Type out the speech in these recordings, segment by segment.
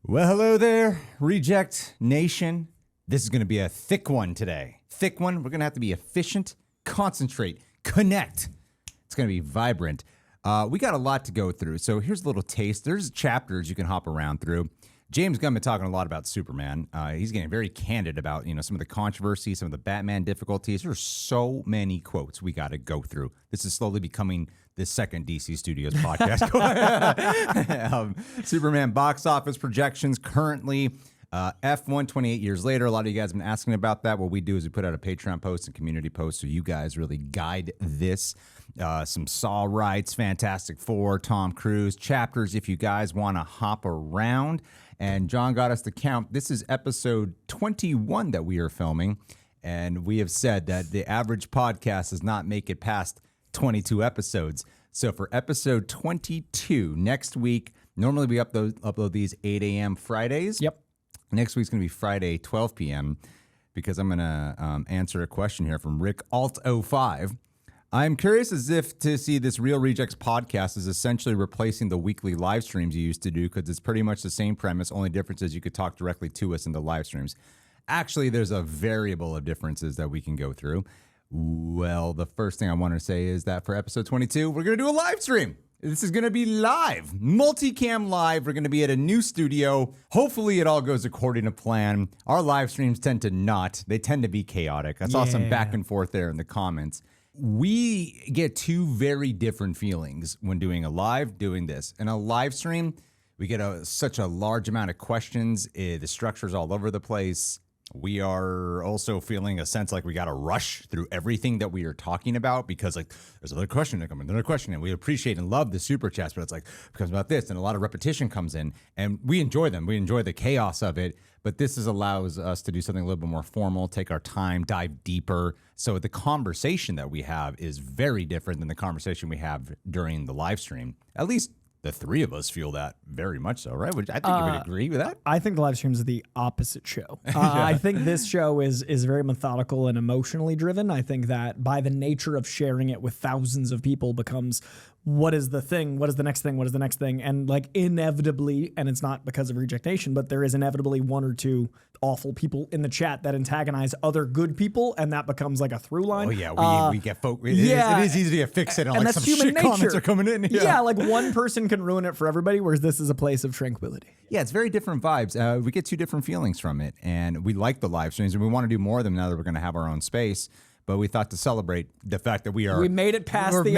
Well, hello there, Reject Nation. This is going to be a thick one today. Thick one. We're going to have to be efficient, concentrate, connect. It's going to be vibrant. We got a lot to go through, so here's a little taste. There's chapters you can hop around through. James Gunn been talking a lot about Superman. He's getting very candid about, some of the controversy, some of the Batman difficulties. There's so many quotes we got to go through. This is slowly becoming the second DC Studios podcast. Superman box office projections currently. F1 28 years later. A lot of you guys have been asking about that. What we do is we put out a Patreon post and community post so you guys really guide this. Some Saw rights, Fantastic Four, Tom Cruise, chapters if you guys want to hop around. And John got us to count. This is episode 21 that we are filming. And we have said that the average podcast does not make it past 22 episodes. So for episode 22, next week, normally we upload these 8 a.m. Fridays. Yep. Next week's going to be Friday, 12 p.m. because I'm going to answer a question here from Rick Alt05. I'm curious as if to see this Real Rejects podcast is essentially replacing the weekly live streams you used to do because it's pretty much the same premise. Only difference is you could talk directly to us in the live streams. Actually, there's a variable of differences that we can go through. Well, the first thing I want to say is that for episode 22, we're going to do a live stream. This is going to be live, multicam live. We're going to be at a new studio. Hopefully it all goes according to plan. Our live streams tend to not. They tend to be chaotic. I saw some back and forth there in the comments. We get two very different feelings when doing this. In a live stream, we get such a large amount of questions. The structure's all over the place. We are also feeling a sense like we got to rush through everything that we are talking about because there's another question to come in, another question, and we appreciate and love the super chats, but it becomes about this, and a lot of repetition comes in, and we enjoy them. We enjoy the chaos of it, but this allows us to do something a little bit more formal, take our time, dive deeper. So the conversation that we have is very different than the conversation we have during the live stream. At least the three of us feel that very much so, right? I think you would agree with that. I think the live stream is the opposite show. I think this show is very methodical and emotionally driven. I think that by the nature of sharing it with thousands of people becomes what is the thing? What is the next thing? What is the next thing? And inevitably, and it's not because of Reject Nation, but there is inevitably one or two awful people in the chat that antagonize other good people, and that becomes like a through line. Oh yeah, we get folk. It is easy to fix it, and that's some shit nature. Comments are coming in. Yeah, one person can ruin it for everybody, whereas this is a place of tranquility. Yeah, it's very different vibes. We get two different feelings from it, and we like the live streams, and we want to do more of them now that we're going to have our own space. But we thought to celebrate the fact that we made it past the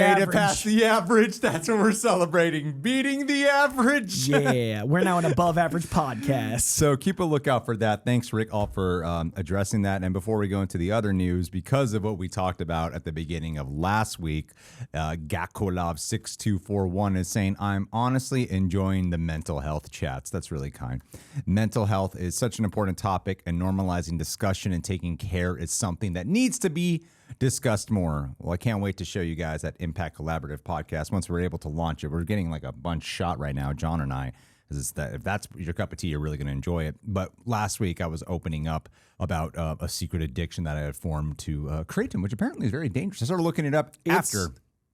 average. That's what we're celebrating. Beating the average. Yeah, we're now an above average podcast. So keep a lookout for that. Thanks, Rick, all for addressing that. And before we go into the other news, because of what we talked about at the beginning of last week, Gakolov6241 is saying, I'm honestly enjoying the mental health chats. That's really kind. Mental health is such an important topic, and normalizing discussion and taking care is something that needs to be discussed more. Well, I can't wait to show you guys that Impact Collaborative podcast once we're able to launch it. We're getting a bunch shot right now, John and I. If that's your cup of tea, you're really going to enjoy it. But last week I was opening up about a secret addiction that I had formed to kratom, which apparently is very dangerous. I started looking it up after.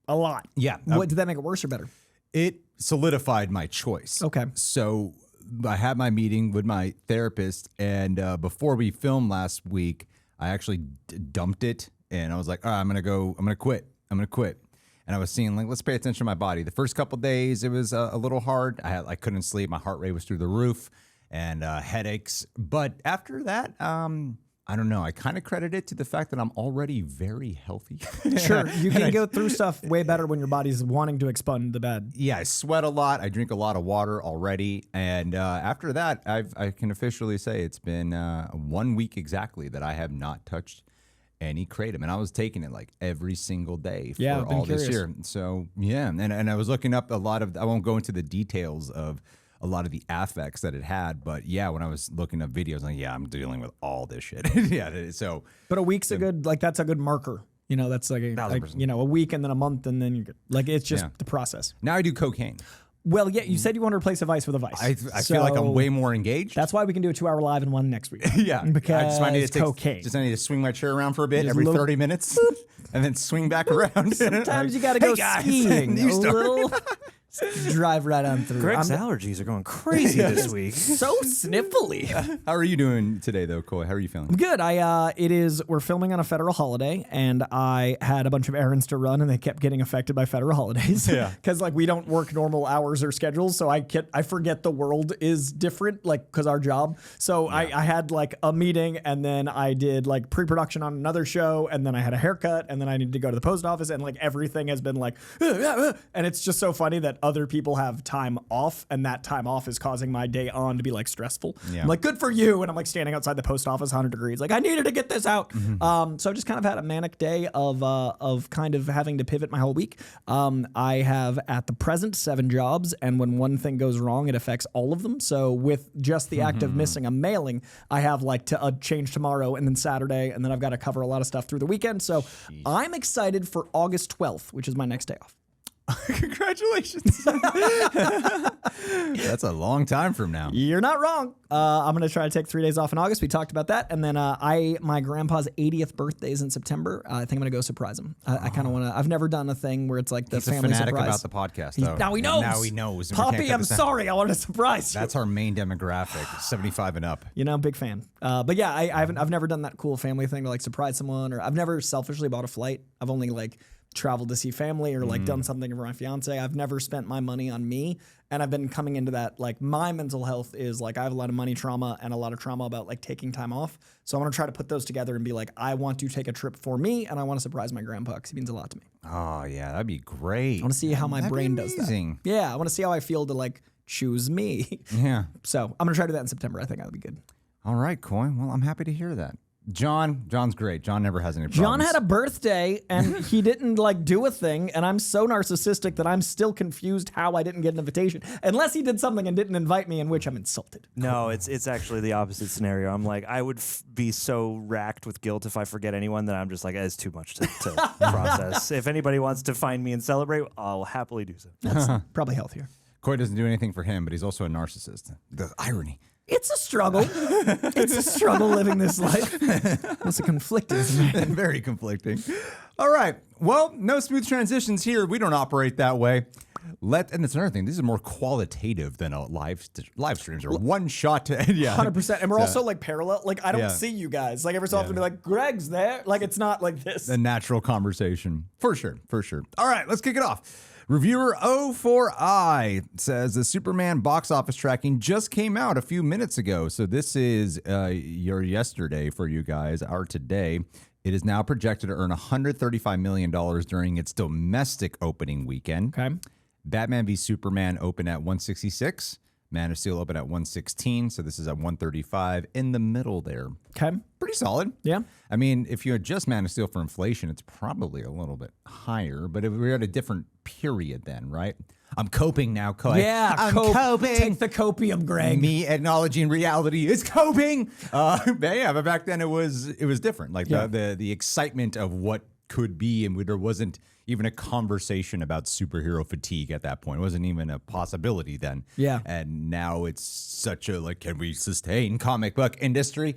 A lot. Yeah. What did that make it worse or better? It solidified my choice. Okay. So I had my meeting with my therapist, and before we filmed last week, I actually dumped it. And I was like, all right, I'm going to quit. And I was seeing, let's pay attention to my body. The first couple of days, it was a little hard. I couldn't sleep. My heart rate was through the roof and headaches. But after that, I don't know. I kind of credit it to the fact that I'm already very healthy. Sure. You can go through stuff way better when your body's wanting to expend the bad. Yeah, I sweat a lot. I drink a lot of water already. And after that, I can officially say it's been 1 week exactly that I have not touched any kratom, and I was taking it every single day for all this year. So yeah, and I was looking up a lot of. I won't go into the details of a lot of the affects that it had, but yeah, when I was looking up videos, I'm dealing with all this shit. Yeah, so. But a week's a good that's a good marker. That's a week and then a month and then you're good. It's just the process. Now I do cocaine. Well, yeah, you said you want to replace a vice with a vice. I feel like I'm way more engaged. That's why we can do a 2-hour live and one next week. Yeah. Because I need to swing my chair around for a bit every 30 minutes and then swing back around. Sometimes you got to go skiing. Drive right on through. Greg's allergies are going crazy this week. So sniffly. How are you doing today, though, Coy? How are you feeling? Good. We're filming on a federal holiday, and I had a bunch of errands to run, and they kept getting affected by federal holidays. Yeah. Because we don't work normal hours or schedules, so I forget the world is different, because our job. So I had a meeting, and then I did pre-production on another show, and then I had a haircut, and then I needed to go to the post office, and everything has been and it's just so funny that other people have time off, and that time off is causing my day on to be stressful. Yeah. I'm good for you, and I'm standing outside the post office 100 degrees, I needed to get this out. So I just kind of had a manic day of kind of having to pivot my whole week. I have at the present 7 jobs, and when one thing goes wrong, it affects all of them. So with just the act of missing a mailing, I have to change tomorrow and then Saturday, and then I've got to cover a lot of stuff through the weekend. So I'm excited for August 12th, which is my next day off. Congratulations. That's a long time from now. You're not wrong. I'm going to try to take 3 days off in August. We talked about that. And then my grandpa's 80th birthday is in September. I think I'm going to go surprise him. I kind of want to. I've never done a thing where it's the He's family a fanatic surprise. about the podcast, though. Now he knows. Now he knows. Poppy, I'm sorry. I wanted to surprise you. That's our main demographic, 75 and up. Big fan. But yeah, I've never done that cool family thing to surprise someone, or I've never selfishly bought a flight. I've only traveled to see family or done something for my fiance. I've never spent my money on me, and I've been coming into that my mental health is I have a lot of money trauma and a lot of trauma about taking time off. So I want to try to put those together and be I want to take a trip for me, and I want to surprise my grandpa because he means a lot to me. Oh yeah, that'd be great. I want to see how my brain does that. Yeah, I want to see how I feel to choose me. Yeah. So I'm gonna try to do that in September. I think that'll be good. All right, Coy. Well, I'm happy to hear that. John's great. John never has any problems. John had a birthday and he didn't do a thing, and I'm so narcissistic that I'm still confused how I didn't get an invitation, unless he did something and didn't invite me, in which I'm insulted. No, it's actually the opposite scenario. I'm I would be so racked with guilt if I forget anyone that I'm just it's too much to process. If anybody wants to find me and celebrate, I'll happily do so. That's probably healthier. Coy doesn't do anything for him, but he's also a narcissist. The irony. It's a struggle. It's a struggle living this life. It's a conflicting man. Very conflicting. All right. Well, no smooth transitions here. We don't operate that way. And that's another thing. These are more qualitative than a live streams or one shot to 100%. And we're also parallel. I don't see you guys. Every so often be Greg's there. It's not like this. A natural conversation. For sure. All right, let's kick it off. Reviewer O4I says the Superman box office tracking just came out a few minutes ago. So this is your yesterday for you guys, our today. It is now projected to earn $135 million during its domestic opening weekend. Okay. Batman v Superman opened at 166. Man of Steel opened at 116. So this is at 135 in the middle there. Okay. Pretty solid. Yeah. I mean, if you adjust Man of Steel for inflation, it's probably a little bit higher, but if we're at a different period then, right? I'm coping now, Coy. Yeah, I'm coping. Take the copium, Greg. Me acknowledging reality is coping. But back then it was different. The excitement of what could be, and there wasn't even a conversation about superhero fatigue at that point. It wasn't even a possibility then. Yeah. And now it's such a can we sustain comic book industry?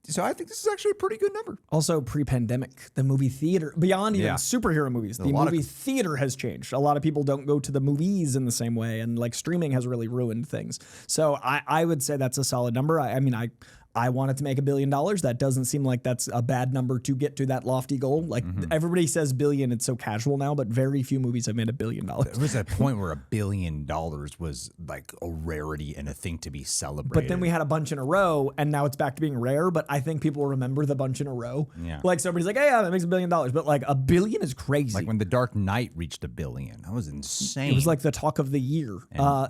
So I think this is actually a pretty good number. Also, pre-pandemic, the movie theater, beyond even superhero movies, the movie theater has changed. A lot of people don't go to the movies in the same way, and streaming has really ruined things. So I would say that's a solid number. I wanted to make $1 billion. That doesn't seem like that's a bad number to get to that lofty goal. Everybody says billion, it's so casual now, but very few movies have made $1 billion. There was a point where $1 billion was a rarity and a thing to be celebrated. But then we had a bunch in a row, and now it's back to being rare. But I think people remember the bunch in a row. Yeah. Somebody's hey, yeah, that makes $1 billion. But $1 billion is crazy. When The Dark Knight reached $1 billion, that was insane. It was the talk of the year.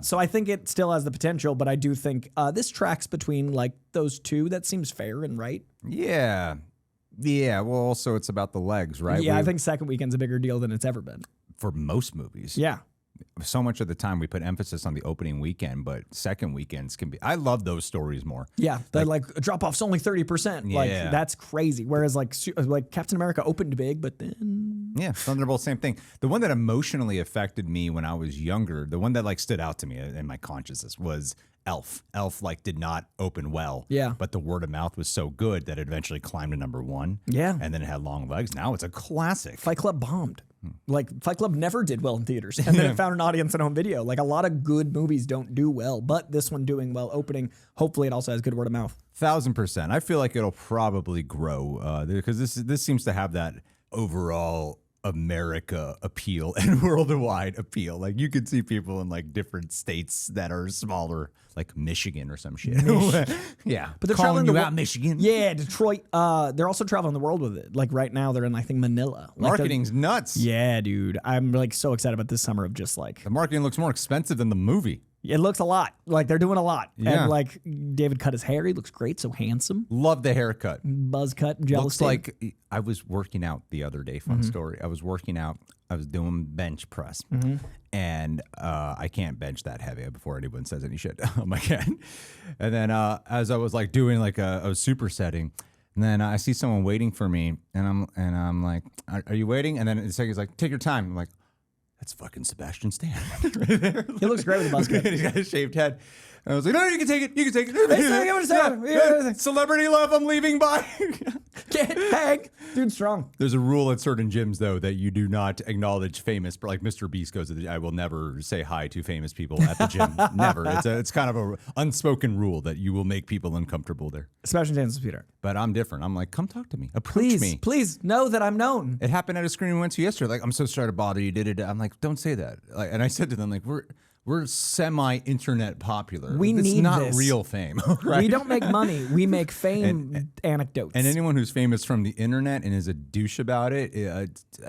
So I think it still has the potential, but I do think this tracks between those two. That seems fair and right. Yeah. Yeah. Well, also it's about the legs, right? Yeah, I think second weekend's a bigger deal than it's ever been. For most movies. Yeah. So much of the time we put emphasis on the opening weekend, but second weekends can be. I love those stories more. Yeah, drop off's only 30%. Yeah. That's crazy. Whereas Captain America opened big, but then Yeah, Thunderbolt, same thing. The one that emotionally affected me when I was younger, the one that like stood out to me in my consciousness was Elf. Elf like did not open well. Yeah. But the word of mouth was so good that it eventually climbed to #1. Yeah. And then it had long legs. Now it's a classic. Fight Club bombed. Like Fight Club never did well in theaters, and then it found an audience in home video. Like a lot of good movies don't do well, but this one doing well opening. Hopefully, it also has good word of mouth. 1000%. I feel like it'll probably grow because this seems to have that overall America appeal and worldwide appeal. Like you could see people in like different states that are smaller, like Michigan or some shit. Yeah, But they're calling traveling you the out, Michigan. Yeah, Detroit. They're also traveling the world with it. Like right now, they're in I think Manila. Like Marketing's nuts. yeah, dude. I'm like so excited about this summer of just like The marketing looks more expensive than the movie. it looks a lot. Like they're doing a lot. Yeah. And like David cut his hair. He looks great. So handsome. Love the haircut. Buzz cut. And jealous. Looks like I was working out the other day. Fun story. I was working out. I was doing bench press, and I can't bench that heavy before anyone says any shit. I can't. And then as I was like doing like I was supersetting, and then I see someone waiting for me, and I'm like, "Are you waiting?" And then it's like, "Take your time." I'm like, "That's fucking Sebastian Stan." Right there. He looks great with a buzz cut. He's got a shaved head. And I was like, "No, you can take it. You can take it." Yeah. Celebrity love. I'm leaving. Bye. Can't hang. Dude, strong. There's a rule at certain gyms, though, that you do not acknowledge famous. Like Mr. Beast goes to the. I will never say hi to famous people at the gym. Never. It's kind of a unspoken rule that you will make people uncomfortable there. Sebastian Stan's Peter. But I'm different. I'm like, come talk to me. Approach me. Please know that I'm known. It happened at a screening we went to yesterday. Like, I'm so sorry to bother you. I'm like, don't say that. Like, and I said to them, like, we're semi-internet popular. We it's need not this. real fame, right? We don't make money. We make fame anecdotes. And anyone who's famous from the internet and is a douche about it,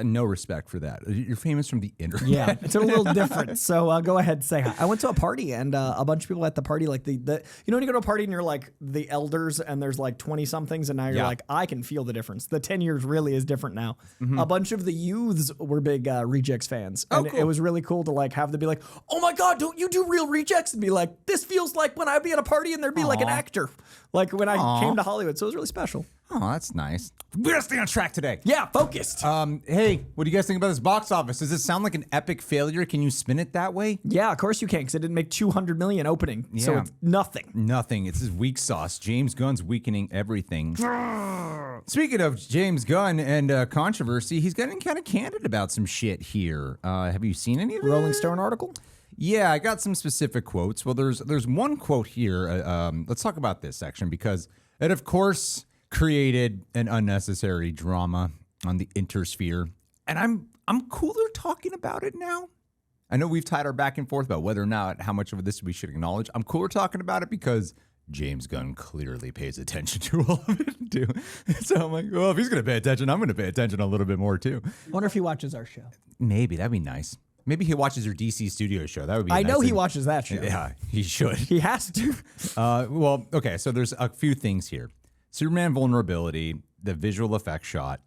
no respect for that. You're famous from the internet. yeah, it's a little different. So go ahead, say hi. I went to a party and a bunch of people at the party, like the you know when you go to a party and you're like the elders and there's like 20 somethings and now you're like, I can feel the difference. The 10 years really is different now. A bunch of the youths were big Rejects fans. And cool. it was really cool to like have them be like, oh my God, don't you do real Rejects? And be like, this feels like when I'd be at a party and there'd be like an actor. Like when I came to Hollywood. So it was really special. Oh, that's nice. We gotta stay on track today. Yeah, focused. Hey, what do you guys think about this box office? Does it sound like an epic failure? Can you spin it that way? Yeah, of course you can, because it didn't make $200 million opening. So Yeah. it's nothing. Nothing. It's his weak sauce. James Gunn's weakening everything. Speaking of James Gunn and controversy, he's getting kind of candid about some shit here. Have you seen any of it? Rolling Stone article? Yeah, I got some specific quotes. Well, there's one quote here. Let's talk about this section because it, of course, created an unnecessary drama on the intersphere, and I'm cooler talking about it now. I know we've tied our back and forth about whether or not how much of this we should acknowledge. I'm cooler talking about it because James Gunn clearly pays attention to all of it too. So I'm like, well, if he's going to pay attention, I'm going to pay attention a little bit more too. I wonder if he watches our show. Maybe that'd be nice. Maybe he watches your DC Studio show. That would be. I nice know he thing. watches that show. Yeah, he should. He has to. Well, okay. So there's a few things here. Superman vulnerability, the visual effects shot.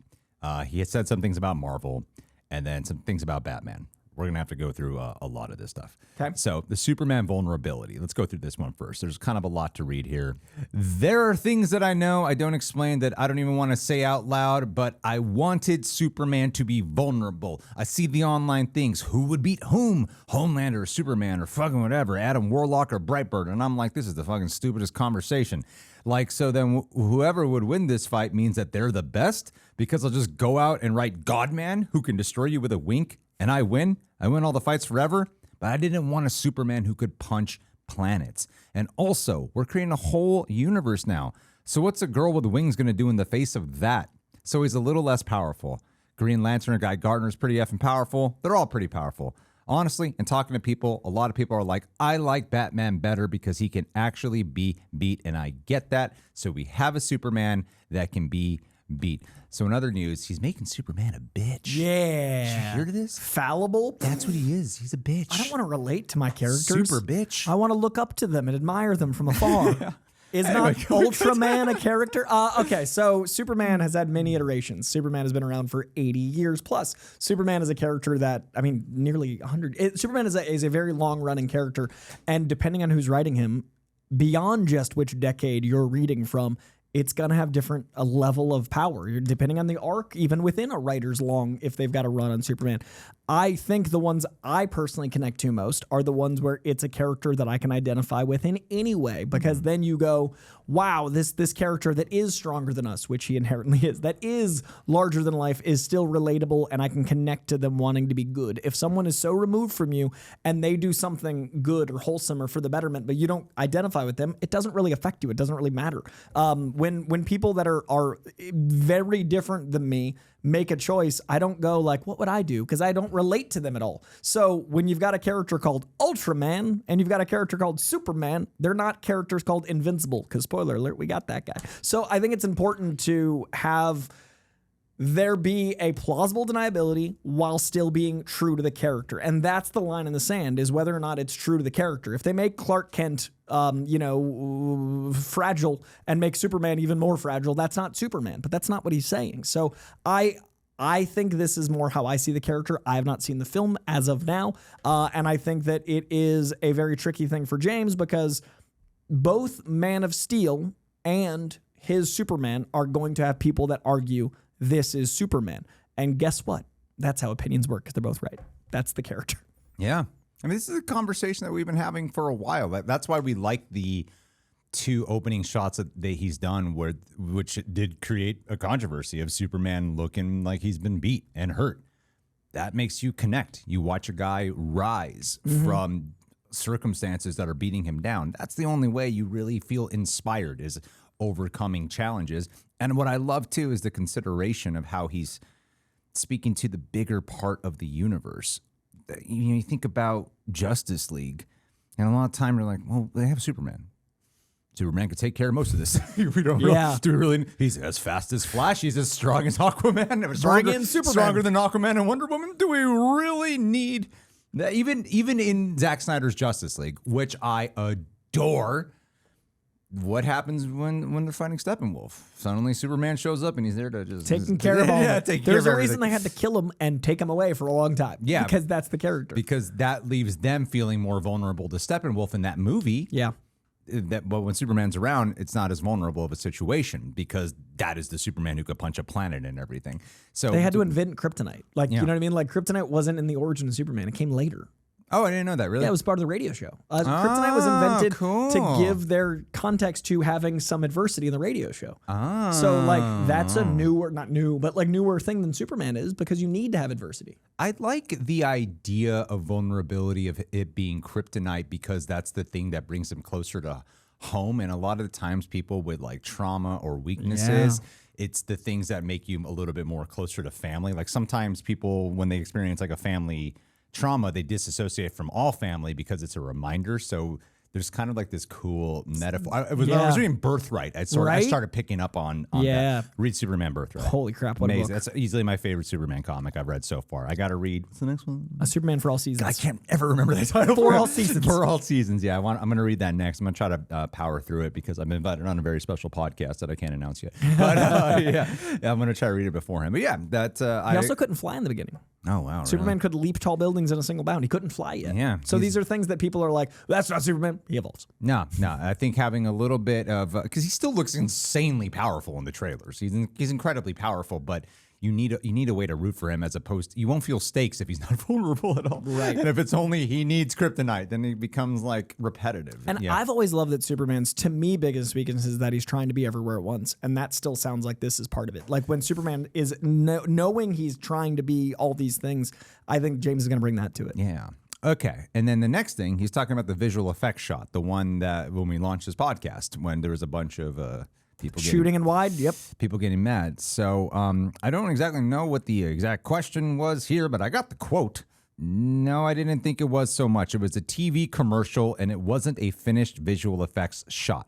He had said some things about Marvel, and then some things about Batman. We're going to have to go through a lot of this stuff. Okay. So the Superman vulnerability. Let's go through this one first. There's kind of a lot to read here. There are things that I know I don't explain that I don't even want to say out loud, but I wanted Superman to be vulnerable. I see the online things. Who would beat whom? Homelander or Superman or fucking whatever. Adam Warlock or Brightbird. And I'm like, this is the fucking stupidest conversation. Like, so then whoever would win this fight means that they're the best because I'll just go out and write Godman who can destroy you with a wink and I win. I win all the fights forever, but I didn't want a Superman who could punch planets. And also, we're creating a whole universe now. So what's a girl with wings going to do in the face of that? So he's a little less powerful. Green Lantern or Guy Gardner's pretty effing powerful. They're all pretty powerful. Honestly, and talking to people, a lot of people are like, I like Batman better because he can actually be beat, and I get that. So we have a Superman that can be beat. So in other news, he's making Superman a bitch. Yeah. Did you hear this? Fallible? That's what he is. He's a bitch. I don't want to relate to my characters. Super bitch. I want to look up to them and admire them from afar. Is not Ultraman a character? Okay, so Superman has had many iterations. Superman has been around for 80 years plus. Superman is a character that, I mean, nearly 100. Superman is a very long-running character, and depending on who's writing him, beyond just which decade you're reading from, it's going to have different a level of power depending on the arc, even within a writer's long, if they've got a run on Superman. I think the ones I personally connect to most are the ones where it's a character that I can identify with in any way, because then you go, wow, this character that is stronger than us, which he inherently is, that is larger than life, is still relatable, and I can connect to them wanting to be good. If someone is so removed from you and they do something good or wholesome or for the betterment, but you don't identify with them, it doesn't really affect you. It doesn't really matter. When people that are very different than me make a choice, I don't go like, what would I do? Because I don't relate to them at all. So when you've got a character called Ultraman and you've got a character called Superman, they're not characters called Invincible, because spoiler alert, we got that guy. So I think it's important to have there be a plausible deniability while still being true to the character. And that's the line in the sand, is whether or not it's true to the character. If they make Clark Kent, fragile and make Superman even more fragile, that's not Superman, but that's not what he's saying. So I think this is more how I see the character. I have not seen the film as of now. And I think that it is a very tricky thing for James, because both Man of Steel and his Superman are going to have people that argue this is Superman. And guess what? That's how opinions work, because they're both right. That's the character. Yeah. I mean, this is a conversation that we've been having for a while. That's why we like the two opening shots that he's done, which did create a controversy of Superman looking like he's been beat and hurt. That makes you connect. You watch a guy rise from circumstances that are beating him down. That's the only way you really feel inspired, is overcoming challenges. And what I love too is the consideration of how he's speaking to the bigger part of the universe. You think about Justice League, and a lot of time you're like, well, they have Superman. Superman could take care of most of this. We don't really. He's as fast as Flash. He's as strong as Aquaman. Stronger than Aquaman and Wonder Woman. Do we really need that? Even in Zack Snyder's Justice League, which I adore. What happens when they're fighting Steppenwolf? Suddenly Superman shows up and he's there to just taking care of all that. There's a reason they had to kill him and take him away for a long time. Yeah. Because that's the character. Because that leaves them feeling more vulnerable to Steppenwolf in that movie. Yeah. But when Superman's around, it's not as vulnerable of a situation, because that is the Superman who could punch a planet and everything. So they had to invent kryptonite. You know what I mean? Like, kryptonite wasn't in the origin of Superman. It came later. Oh, I didn't know that, really? Yeah, it was part of the radio show. Kryptonite was invented to give their context to having some adversity in the radio show. So, that's a newer thing than Superman is, because you need to have adversity. I like the idea of vulnerability of it being kryptonite, because that's the thing that brings them closer to home. And a lot of the times people with trauma or weaknesses, it's the things that make you a little bit more closer to family. Like sometimes people, when they experience a family trauma, they disassociate from all family because it's a reminder. So there's kind of this cool metaphor. When I was reading Birthright, I started picking up on that. Read Superman Birthright. Holy crap, what amazing. a book. That's easily my favorite Superman comic I've read so far. I got to read, what's the next one? A Superman for All Seasons. I can't ever remember the title. For All Seasons. For All Seasons, yeah. I'm going to read that next. I'm going to try to power through it, because I'm invited on a very special podcast that I can't announce yet. But I'm going to try to read it beforehand. But yeah, he also couldn't fly in the beginning. Oh, wow. Superman could leap tall buildings in a single bound. He couldn't fly yet. Yeah. So these are things that people are like, that's not Superman. He evolves. No. I think having a little bit of, because he still looks insanely powerful in the trailers. He's incredibly powerful, but you need a way to root for him, as opposed to, you won't feel stakes if he's not vulnerable at all. Right. And if it's only he needs kryptonite, then he becomes repetitive. And I've always loved that Superman's, to me, biggest weakness is that he's trying to be everywhere at once. And that still sounds like this is part of it. Like when Superman is knowing he's trying to be all these things, I think James is going to bring that to it. Yeah. Okay. And then the next thing, he's talking about the visual effects shot, the one that when we launched this podcast, when there was a bunch of people shooting in wide. Yep. People getting mad. So I don't exactly know what the exact question was here, but I got the quote. No, I didn't think it was so much. It was a TV commercial, and it wasn't a finished visual effects shot.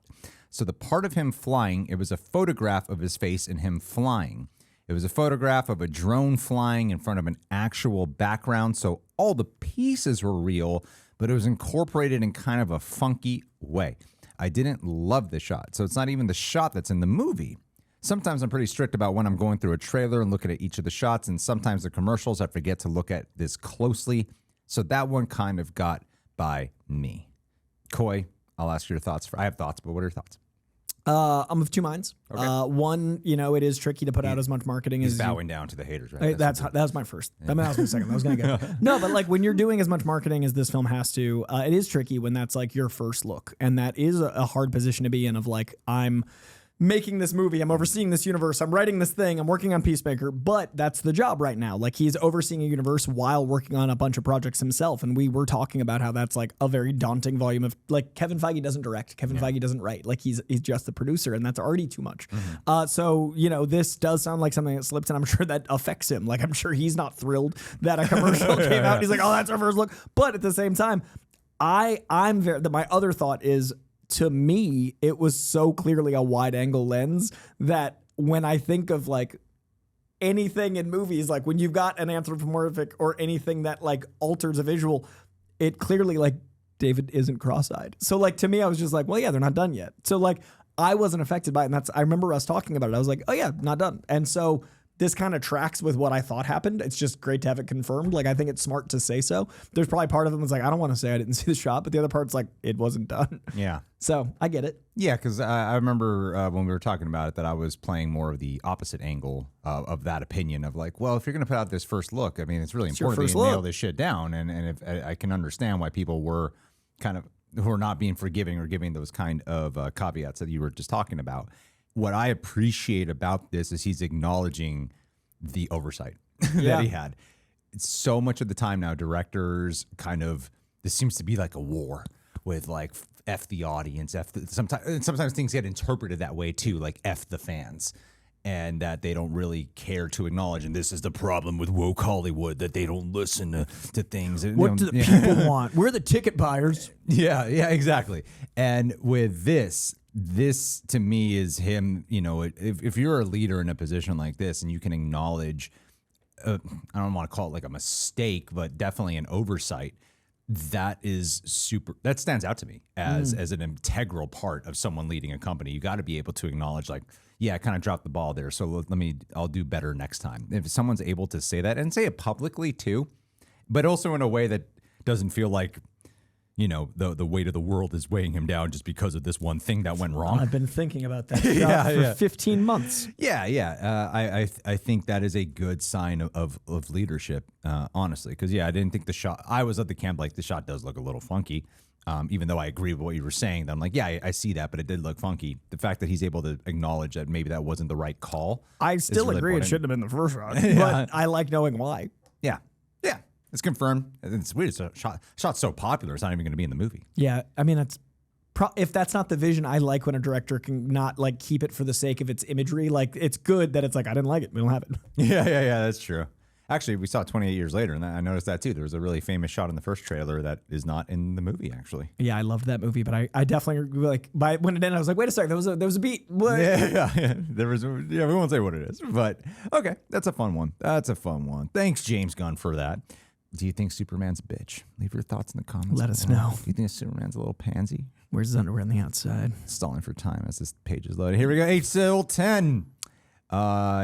So the part of him flying, it was a photograph of his face and him flying. It was a photograph of a drone flying in front of an actual background. So all the pieces were real, but it was incorporated in kind of a funky way. I didn't love the shot. So it's not even the shot that's in the movie. Sometimes I'm pretty strict about when I'm going through a trailer and looking at each of the shots. And sometimes the commercials, I forget to look at this closely. So that one kind of got by me. Coy, I'll ask your thoughts. I have thoughts, but what are your thoughts? I'm of two minds. One, it is tricky to put out as much marketing He's as bowing down to the haters, right? that was my first. I mean, that was my second. That was gonna get no, but like when you're doing as much marketing as this film has to, it is tricky when that's like your first look, and that is a hard position to be in. Of like, I'm making this movie, I'm overseeing this universe, I'm writing this thing, I'm working on Peacemaker, but that's the job right now. Like he's overseeing a universe while working on a bunch of projects himself. And we were talking about how that's like a very daunting volume of like Kevin Feige doesn't direct, Kevin Feige doesn't write, like he's just the producer, and that's already too much. So, this does sound like something that slips, and I'm sure that affects him. Like I'm sure he's not thrilled that a commercial came out. He's like, oh, that's our first look. But at the same time, my other thought is, to me, it was so clearly a wide angle lens that when I think of like anything in movies, like when you've got an anthropomorphic or anything that like alters a visual, it clearly like David isn't cross-eyed. So like to me, I was just like, well, yeah, they're not done yet. So like I wasn't affected by it. And I remember us talking about it. I was like, oh yeah, not done. And so this kind of tracks with what I thought happened. It's just great to have it confirmed. Like, I think it's smart to say so. There's probably part of them that's like, I don't want to say I didn't see the shot, but the other part's like, it wasn't done. Yeah. So I get it. Yeah, because I remember when we were talking about it that I was playing more of the opposite angle of that opinion of like, well, if you're going to put out this first look, I mean, it's really important that you nail this shit down. And if I can understand why people were kind of, who are not being forgiving or giving those kind of caveats that you were just talking about. What I appreciate about this is he's acknowledging the oversight that he had. So much of the time now, directors this seems to be like a war with like F the audience, sometimes things get interpreted that way too, like F the fans, and that they don't really care to acknowledge. And this is the problem with woke Hollywood, that they don't listen to things. What do the people want? We're the ticket buyers. Yeah, exactly. And with this to me is him, if you're a leader in a position like this and you can acknowledge, I don't want to call it like a mistake, but definitely an oversight, that stands out to me as an integral part of someone leading a company. You got to be able to acknowledge like, yeah, I kind of dropped the ball there. So I'll do better next time. If someone's able to say that and say it publicly too, but also in a way that doesn't feel like, the weight of the world is weighing him down just because of this one thing that went wrong. I've been thinking about that for 15 months. I think that is a good sign of leadership, honestly. Because, I didn't think the shot, I was at the camp like the shot does look a little funky, even though I agree with what you were saying. I'm like, I see that, but it did look funky. The fact that he's able to acknowledge that maybe that wasn't the right call. I still really agree important. It shouldn't have been the first shot, but I like knowing why. Yeah. It's confirmed. It's weird. It's a shot's so popular, it's not even going to be in the movie. Yeah, I mean, if that's not the vision, I like when a director can not like keep it for the sake of its imagery. Like, it's good that it's like, I didn't like it, we don't have it. Yeah, that's true. Actually, we saw it 28 years later, and I noticed that too. There was a really famous shot in the first trailer that is not in the movie, actually. Yeah, I loved that movie, but I definitely like when it ended, I was like, wait a second, there was a beat. What? Yeah. There was. We won't say what it is, but okay, that's a fun one. Thanks, James Gunn, for that. Do you think Superman's a bitch? Leave your thoughts in the comments. Let us know. Do you think Superman's a little pansy? Where's his underwear on the outside? Stalling for time as this page is loaded. Here we go. H10.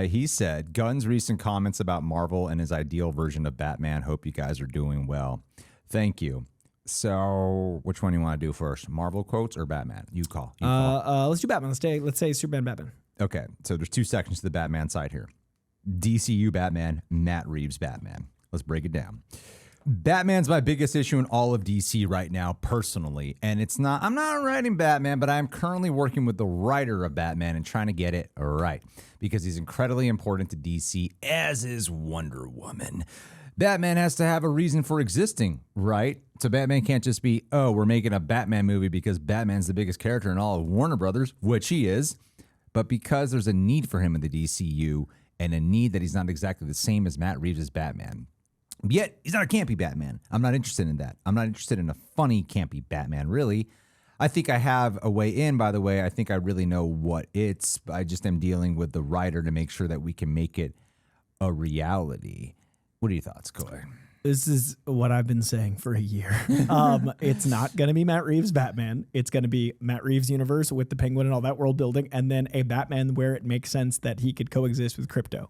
He said, Gunn's recent comments about Marvel and his ideal version of Batman. Hope you guys are doing well. Thank you. So, which one do you want to do first? Marvel quotes or Batman? You call. Let's do Batman. Let's say Superman Batman. Okay. So there's two sections to the Batman side here. DCU Batman, Matt Reeves Batman. Let's break it down. Batman's my biggest issue in all of DC right now, personally. And I'm not writing Batman, but I'm currently working with the writer of Batman and trying to get it right. Because he's incredibly important to DC, as is Wonder Woman. Batman has to have a reason for existing, right? So Batman can't just be, we're making a Batman movie because Batman's the biggest character in all of Warner Brothers, which he is. But because there's a need for him in the DCU, and a need that he's not exactly the same as Matt Reeves' Batman. Yet, he's not a campy Batman. I'm not interested in that. I'm not interested in a funny, campy Batman, really. I think I have a way in, by the way. I think I really know what it's. I just am dealing with the writer to make sure that we can make it a reality. What are your thoughts, Coy? This is what I've been saying for a year. It's not going to be Matt Reeves' Batman. It's going to be Matt Reeves' universe with the Penguin and all that world building, and then a Batman where it makes sense that he could coexist with Crypto.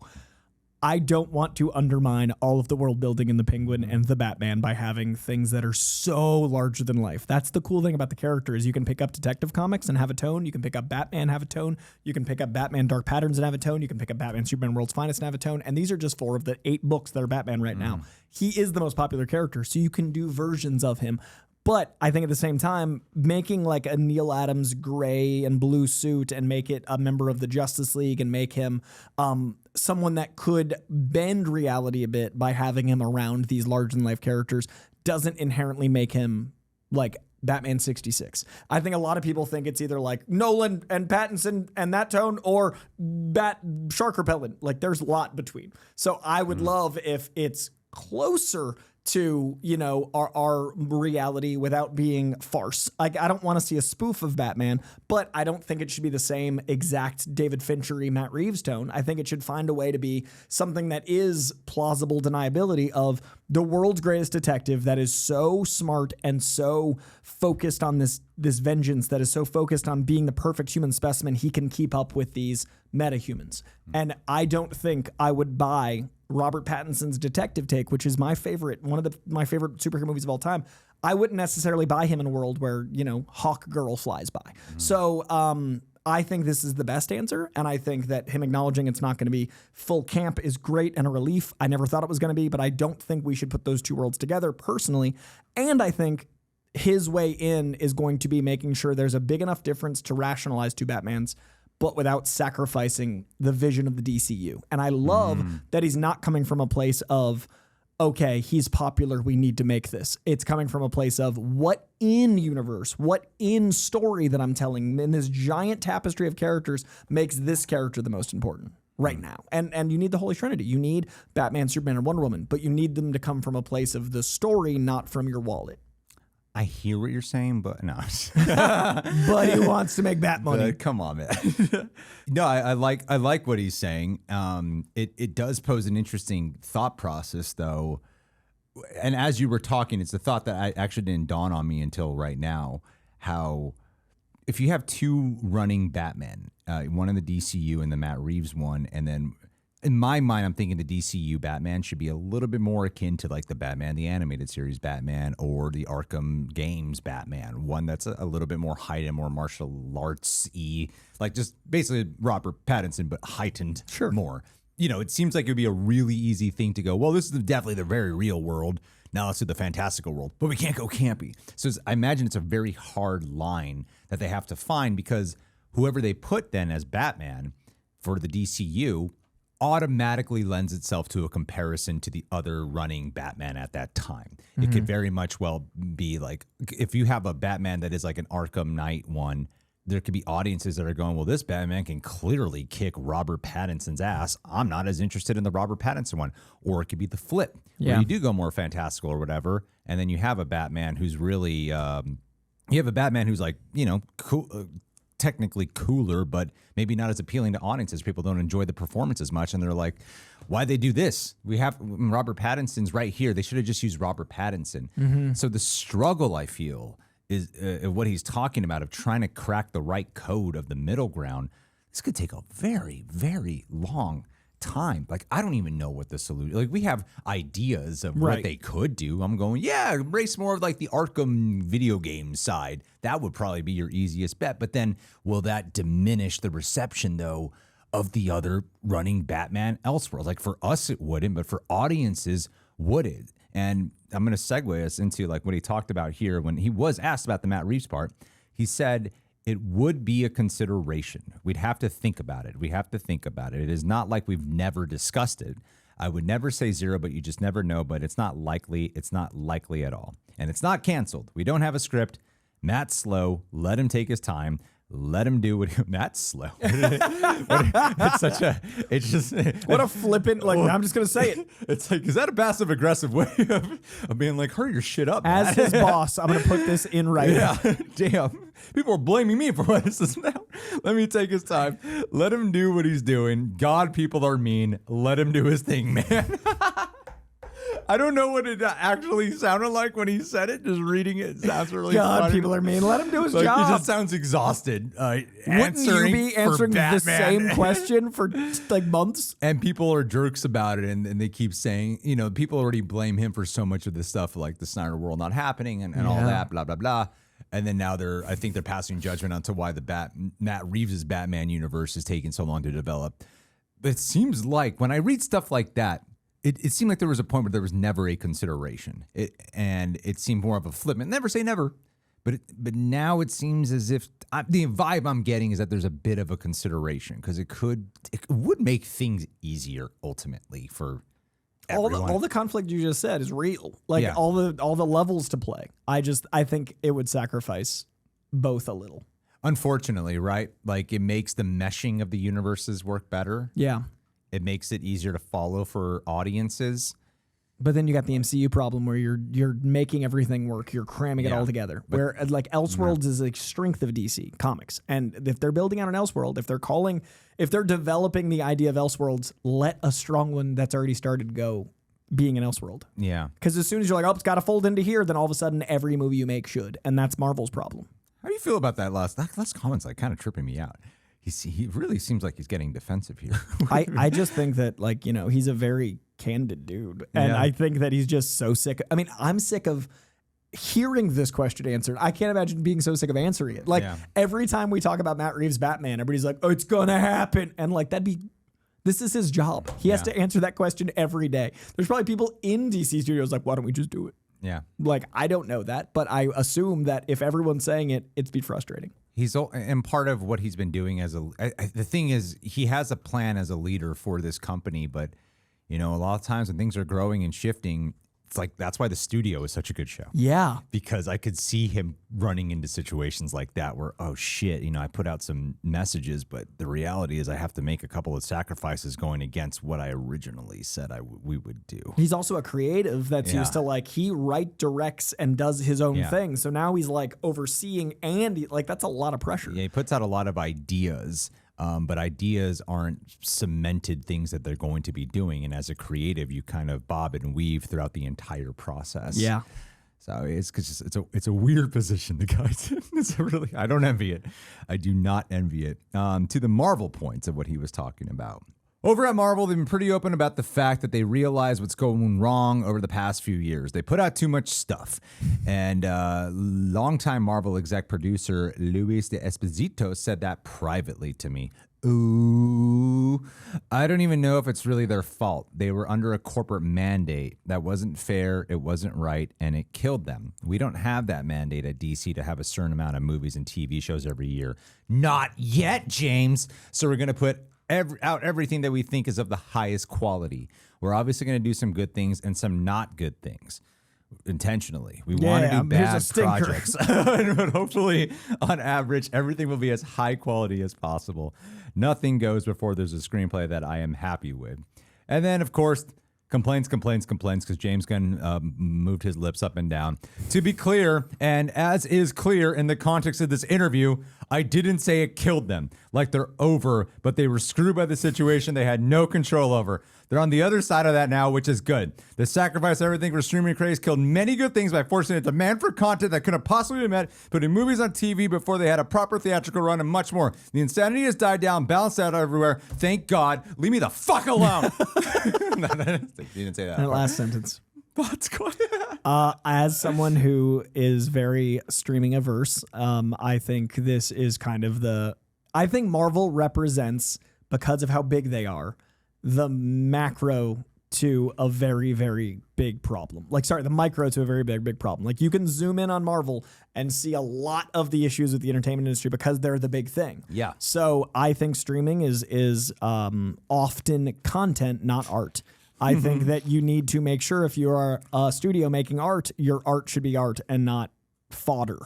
I don't want to undermine all of the world building in the Penguin and the Batman by having things that are so larger than life. That's the cool thing about the character is you can pick up Detective Comics and have a tone. You can pick up Batman, have a tone. You can pick up Batman Dark Patterns and have a tone. You can pick up Batman Superman World's Finest and have a tone. And these are just 4 of the 8 books that are Batman right now. He is the most popular character, so you can do versions of him. But I think at the same time, making like a Neil Adams gray and blue suit and make it a member of the Justice League and make him someone that could bend reality a bit by having him around these large-than-life characters doesn't inherently make him like Batman 66. I think a lot of people think it's either like Nolan and Pattinson and that tone or Shark Repellent. Like there's a lot between. So I would love if it's closer to, you know, our reality without being farce. I don't want to see a spoof of Batman, but I don't think it should be the same exact David Finchery, Matt Reeves tone. I think it should find a way to be something that is plausible deniability of the world's greatest detective that is so smart and so focused on this vengeance, that is so focused on being the perfect human specimen he can keep up with these metahumans. And I don't think I would buy Robert Pattinson's detective take, which is my favorite, one of my favorite superhero movies of all time. I wouldn't necessarily buy him in a world where, you know, Hawk Girl flies by. So I think this is the best answer, and I think that him acknowledging it's not going to be full camp is great and a relief. I never thought it was going to be, but I don't think we should put those two worlds together personally. And I think his way in is going to be making sure there's a big enough difference to rationalize two Batmans, but without sacrificing the vision of the DCU. And I love that he's not coming from a place of, okay, he's popular, we need to make this. It's coming from a place of what in universe, what in story that I'm telling in this giant tapestry of characters makes this character the most important right now. And you need the Holy Trinity. You need Batman, Superman, and Wonder Woman, but you need them to come from a place of the story, not from your wallet. I hear what you're saying, but no. But he wants to make Bat money. Come on, man. No, I like what he's saying. It does pose an interesting thought process, though. And as you were talking, it's a thought that I actually didn't dawn on me until right now. How if you have 2 running Batman, one in the DCU and the Matt Reeves one, and then in my mind, I'm thinking the DCU Batman should be a little bit more akin to like the Batman, the animated series Batman, or the Arkham games Batman, one that's a little bit more heightened, more martial arts-y, like just basically Robert Pattinson, but heightened more. You know, it seems like it would be a really easy thing to go, well, this is definitely the very real world. Now let's do the fantastical world, but we can't go campy. So I imagine it's a very hard line that they have to find, because whoever they put then as Batman for the DCU automatically lends itself to a comparison to the other running Batman at that time. It could very much well be like, if you have a Batman that is like an Arkham Knight one, there could be audiences that are going, well, this Batman can clearly kick Robert Pattinson's ass. I'm not as interested in the Robert Pattinson one. Or it could be the flip, where you do go more fantastical or whatever, and then you have a Batman who's really, you have a Batman who's like, you know, cool, technically cooler, but maybe not as appealing to audiences. People don't enjoy the performance as much, and they're like, why'd they do this? We have Robert Pattinson's right here. They should have just used Robert Pattinson. So the struggle, I feel, is what he's talking about of trying to crack the right code of the middle ground. This could take a very, very long time. Like, I don't even know what the solution, like, we have ideas of what they could do. I'm going, yeah, embrace more of like the Arkham video game side. That would probably be your easiest bet. But then will that diminish the reception, though, of the other running Batman elsewhere? Like, for us, it wouldn't, but for audiences, would it? And I'm going to segue us into like what he talked about here when he was asked about the Matt Reeves part. He said it would be a consideration. We'd have to think about it. We have to think about it. It is not like we've never discussed it. I would never say zero, but you just never know. But it's not likely. It's not likely at all. And it's not canceled. We don't have a script. Matt's slow. Let him take his time. Let him do what Matt's slow. It's such a, it's just. What a flippant, like, I'm just going to say it. It's like, is that a passive aggressive way of being like, hurry your shit up, As his boss, I'm going to put this in writing. Yeah, damn. People are blaming me for what this is now. Let me take his time. Let him do what he's doing. God, people are mean. Let him do his thing, man. I don't know what it actually sounded like when he said it. Just reading it sounds really God, funny. people are mean. Let him do his Like, job. he just sounds exhausted. Wouldn't you be answering the same question for like months? And people are jerks about it, and they keep saying, people already blame him for so much of this stuff, like the Snyder World not happening and all that, blah, blah, blah. And then now I think they're passing judgment onto why the Matt Reeves' Batman universe is taking so long to develop. But it seems like when I read stuff like that, it seemed like there was a point where there was never a consideration. And it seemed more of a flippant. Never say never. But now it seems as if the vibe I'm getting is that there's a bit of a consideration because it would make things easier ultimately for everyone. All the conflict you just said is real. Like all the levels to play. I think it would sacrifice both a little. Unfortunately, right? Like it makes the meshing of the universes work better. Yeah. It makes it easier to follow for audiences. But then you got the MCU problem where you're making everything work. You're cramming it all together. Where like Elseworlds is a strength of DC Comics. And if they're building out an Elseworld, if they're developing the idea of Elseworlds, let a strong one that's already started go being an Elseworld. Yeah. Because as soon as you're like, it's got to fold into here, then all of a sudden every movie you make should. And that's Marvel's problem. How do you feel about that last comment's like kind of tripping me out? He really seems like he's getting defensive here. I just think that he's a very candid dude. And I think that he's just so sick. I mean, I'm sick of hearing this question answered. I can't imagine being so sick of answering it. Every time we talk about Matt Reeves' Batman, everybody's like, it's gonna happen. And this is his job. He has to answer that question every day. There's probably people in DC studios like, why don't we just do it? Yeah. I don't know that, but I assume that if everyone's saying it, it'd be frustrating. And part of what he's been doing the thing is he has a plan as a leader for this company, but a lot of times when things are growing and shifting, it's like that's why the studio is such a good show. Yeah. Because I could see him running into situations like that where, oh shit, I put out some messages, but the reality is I have to make a couple of sacrifices going against what I originally said we would do. He's also a creative that's used to he directs and does his own thing. So now he's overseeing and that's a lot of pressure. Yeah, he puts out a lot of ideas. But ideas aren't cemented things that they're going to be doing. And as a creative, you kind of bob and weave throughout the entire process. Yeah. So it's a weird position the guy's in. I don't envy it. I do not envy it. To the Marvel points of what he was talking about. Over at Marvel, they've been pretty open about the fact that they realize what's going wrong over the past few years. They put out too much stuff. And longtime Marvel exec producer Luis de Esposito said that privately to me. Ooh, I don't even know if it's really their fault. They were under a corporate mandate that wasn't fair, it wasn't right, and it killed them. We don't have that mandate at DC to have a certain amount of movies and TV shows every year. Not yet, James. So we're going to put out everything that we think is of the highest quality. We're obviously going to do some good things and some not good things intentionally. We want to do bad projects. But hopefully, on average, everything will be as high quality as possible. Nothing goes before there's a screenplay that I am happy with. And then, of course, complaints, because James Gunn moved his lips up and down. To be clear, and as is clear in the context of this interview, I didn't say it killed them. Like they're over, but they were screwed by the situation they had no control over. They're on the other side of that now, which is good. The sacrifice of everything for streaming craze killed many good things by forcing a demand for content that couldn't possibly be met, putting movies on TV before they had a proper theatrical run, and much more. The insanity has died down, balanced out everywhere. Thank God. Leave me the fuck alone. You didn't say that. That last sentence. What's going As someone who is very streaming averse, I think this is kind of I think Marvel represents, because of how big they are, the macro to a very, very big problem. The micro to a very big problem. You can zoom in on Marvel and see a lot of the issues with the entertainment industry because they're the big thing. Yeah. So I think streaming is often content, not art. I think that you need to make sure if you are a studio making art, your art should be art and not fodder.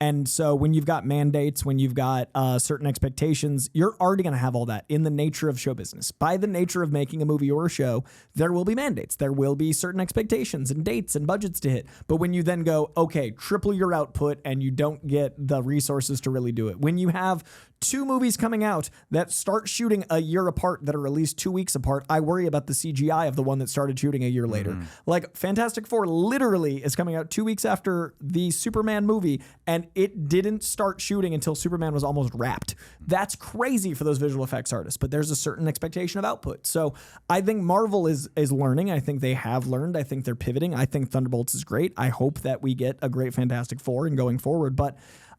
And so when you've got mandates, when you've got certain expectations, you're already going to have all that in the nature of show business. By the nature of making a movie or a show, there will be mandates. There will be certain expectations and dates and budgets to hit. But when you then go, okay, triple your output and you don't get the resources to really do it. When you have 2 movies coming out that start shooting a year apart that are at least 2 weeks apart, I worry about the CGI of the one that started shooting a year later. Like Fantastic Four literally is coming out 2 weeks after the Superman movie, and it didn't start shooting until Superman was almost wrapped. That's crazy for those visual effects artists, but there's a certain expectation of output. So I think Marvel is learning. I think they have learned. I think they're pivoting. I think Thunderbolts is great. I hope that we get a great Fantastic Four and going forward, but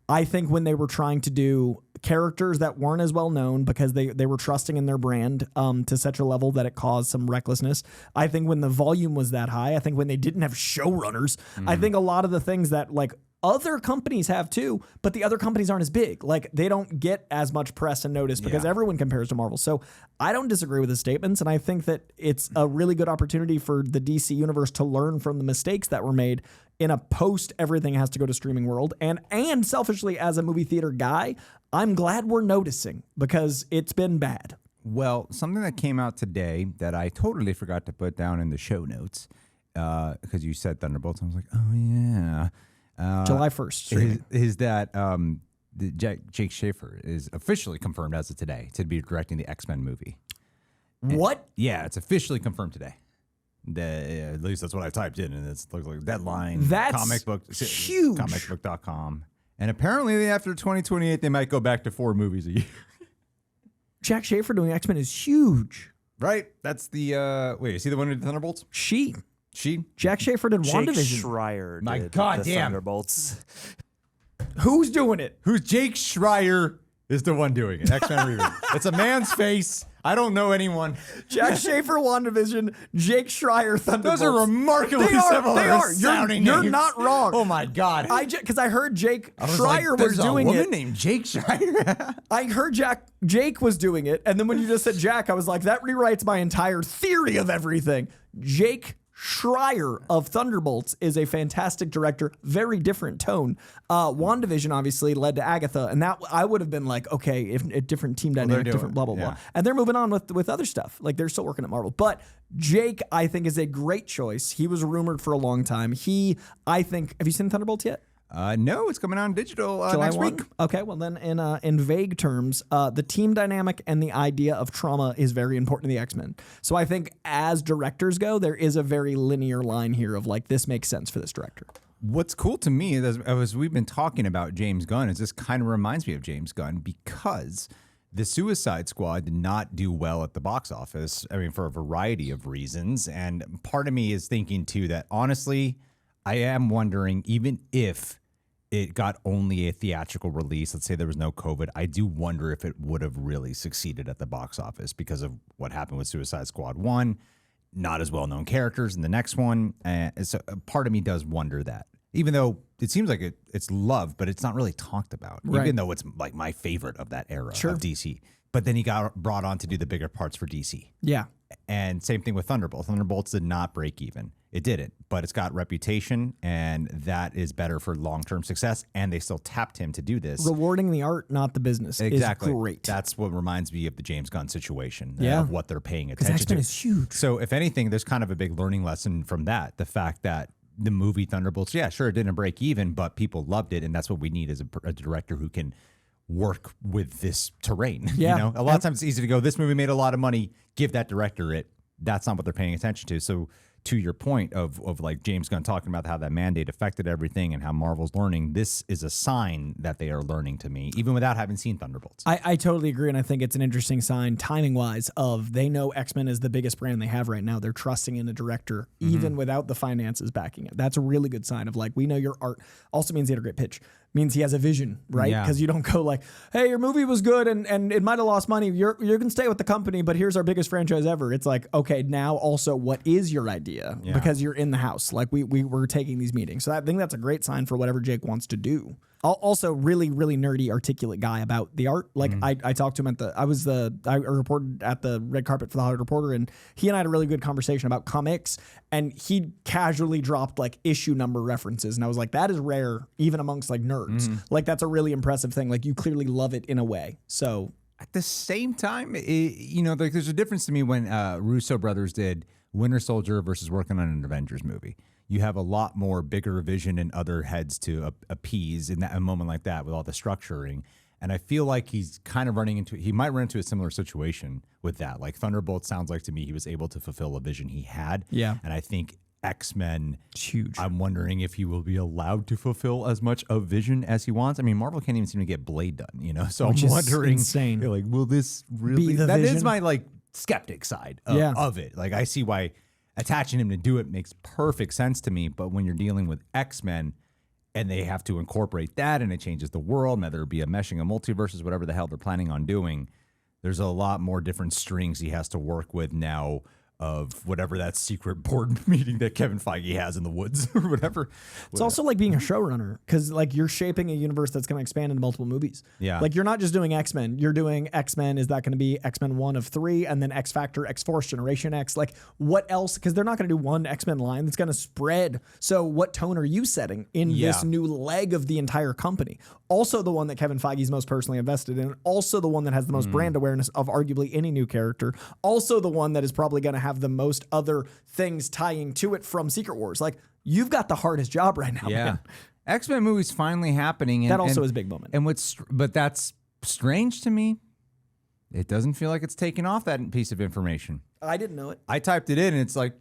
I think when they were trying to do characters that weren't as well known because they were trusting in their brand to such a level that it caused some recklessness. I think when the volume was that high, I think when they didn't have showrunners, I think a lot of the things that like other companies have too, but the other companies aren't as big. Like they don't get as much press and notice because everyone compares to Marvel. So I don't disagree with his statements. And I think that it's a really good opportunity for the DC universe to learn from the mistakes that were made in a post everything has to go to streaming world. And selfishly as a movie theater guy, I'm glad we're noticing because it's been bad. Well, something that came out today that I totally forgot to put down in the show notes because you said Thunderbolts. I was like, oh yeah. July 1st. Is that Jake Schaefer is officially confirmed as of today to be directing the X-Men movie. What? Yeah, it's officially confirmed today. At least that's what I typed in, and it looks like Deadline. That's comic book, huge. Comicbook.com. And apparently after 2028, they might go back to 4 movies a year. Jack Schaefer doing X-Men is huge. Right? That's the, wait, is he the one who did Thunderbolts? She? Jack Schaefer did Jake WandaVision. Schreier My did God the damn. Thunderbolts. Who's doing it? Who's Jake Schreier is the one doing it. X-Men reboot. It's a man's face. I don't know anyone. Jack Schaefer, WandaVision, Jake Schreier, Thunderbolts. Those are remarkably similar. They are. Sounding You're names. not wrong. Oh my God. Because I heard Jake Schreier There's was doing a woman it. named Jake Schreier. I heard Jake was doing it, and then when you just said Jack, I was like, that rewrites my entire theory of everything. Jake Schreier of Thunderbolts is a fantastic director, very different tone. WandaVision obviously led to Agatha, and that I would have been like, okay, if a different team dynamic, different blah, blah, blah. And they're moving on with other stuff. Like they're still working at Marvel. But Jake, I think, is a great choice. He was rumored for a long time. I think, have you seen Thunderbolts yet? No, it's coming out on digital July next 1? week. Okay, well then in vague terms, the team dynamic and the idea of trauma is very important to the X-Men. So I think as directors go, there is a very linear line here of like, this makes sense for this director. What's cool to me is, as we've been talking about James Gunn, is this kind of reminds me of James Gunn because the Suicide Squad did not do well at the box office. I mean, for a variety of reasons. And part of me is thinking too that honestly, I am wondering, even if it got only a theatrical release, let's say there was no COVID, I do wonder if it would have really succeeded at the box office because of what happened with Suicide Squad 1, not as well-known characters in the next one. So part of me does wonder that, even though it seems like it's loved, but it's not really talked about, even though it's like my favorite of that era of DC. But then he got brought on to do the bigger parts for DC. Yeah. And same thing with Thunderbolts. Thunderbolts did not break even. It didn't, but it's got reputation, and that is better for long-term success. And they still tapped him to do this. Rewarding the art, not the business, exactly. is great. That's what reminds me of the James Gunn situation, of what they're paying because attention X-Men to. is huge. So if anything, there's kind of a big learning lesson from that. The fact that the movie Thunderbolts, yeah, sure, it didn't break even, but people loved it, and that's what we need as a director who can work with this terrain. Yeah. You know, a lot of times it's easy to go, this movie made a lot of money, give that director it. That's not what they're paying attention to. So to your point of like James Gunn talking about how that mandate affected everything and how Marvel's learning, this is a sign that they are learning to me, even without having seen Thunderbolts. I totally agree, and I think it's an interesting sign, timing-wise, of they know X-Men is the biggest brand they have right now. They're trusting in a director, even without the finances backing it. That's a really good sign of like, we know your art. Also means he had a great pitch. Means he has a vision, right? Because you don't go like, hey, your movie was good and it might have lost money. You can stay with the company, but here's our biggest franchise ever. It's like, okay, now also what is your idea? Because you're in the house. Like we're taking these meetings. So I think that's a great sign for whatever Jake wants to do. Also, really, really nerdy, articulate guy about the art. Like I talked to him I reported at the red carpet for the Hollywood Reporter, and he and I had a really good conversation about comics. And he casually dropped like issue number references, and I was like, that is rare, even amongst like nerds. Like that's a really impressive thing. Like you clearly love it in a way. So at the same time, like there's a difference to me when Russo brothers did Winter Soldier versus working on an Avengers movie. You have a lot more bigger vision and other heads to appease in a moment like that with all the structuring. And I feel like he's kind of he might run into a similar situation with that. Like Thunderbolt sounds like to me he was able to fulfill a vision he had. Yeah. And I think X-Men, it's huge. I'm wondering if he will be allowed to fulfill as much of vision as he wants. I mean, Marvel can't even seem to get Blade done, So Which I'm is wondering, insane. Like, will this really Be the that vision? is my like skeptic side of it. Like I see why attaching him to do it makes perfect sense to me, but when you're dealing with X-Men and they have to incorporate that and it changes the world, whether it be a meshing of multiverses, whatever the hell they're planning on doing, there's a lot more different strings he has to work with now of whatever that secret board meeting that Kevin Feige has in the woods or whatever. It's also like being a showrunner because like you're shaping a universe that's going to expand into multiple movies. Yeah. Like you're not just doing X-Men. You're doing X-Men. Is that going to be X-Men 1 of 3 and then X Factor, X-Force, Generation X? Like what else? Because they're not going to do one X-Men line that's going to spread. So what tone are you setting in this new leg of the entire company? Also the one that Kevin Feige's most personally invested in. Also the one that has the most brand awareness of arguably any new character. Also the one that is probably going to have the most other things tying to it from Secret Wars. Like you've got the hardest job right now. Man. X-Men movie's finally happening. And, that also is a big moment. But that's strange to me. It doesn't feel like it's taken off that piece of information. I didn't know it. I typed it in and it's like,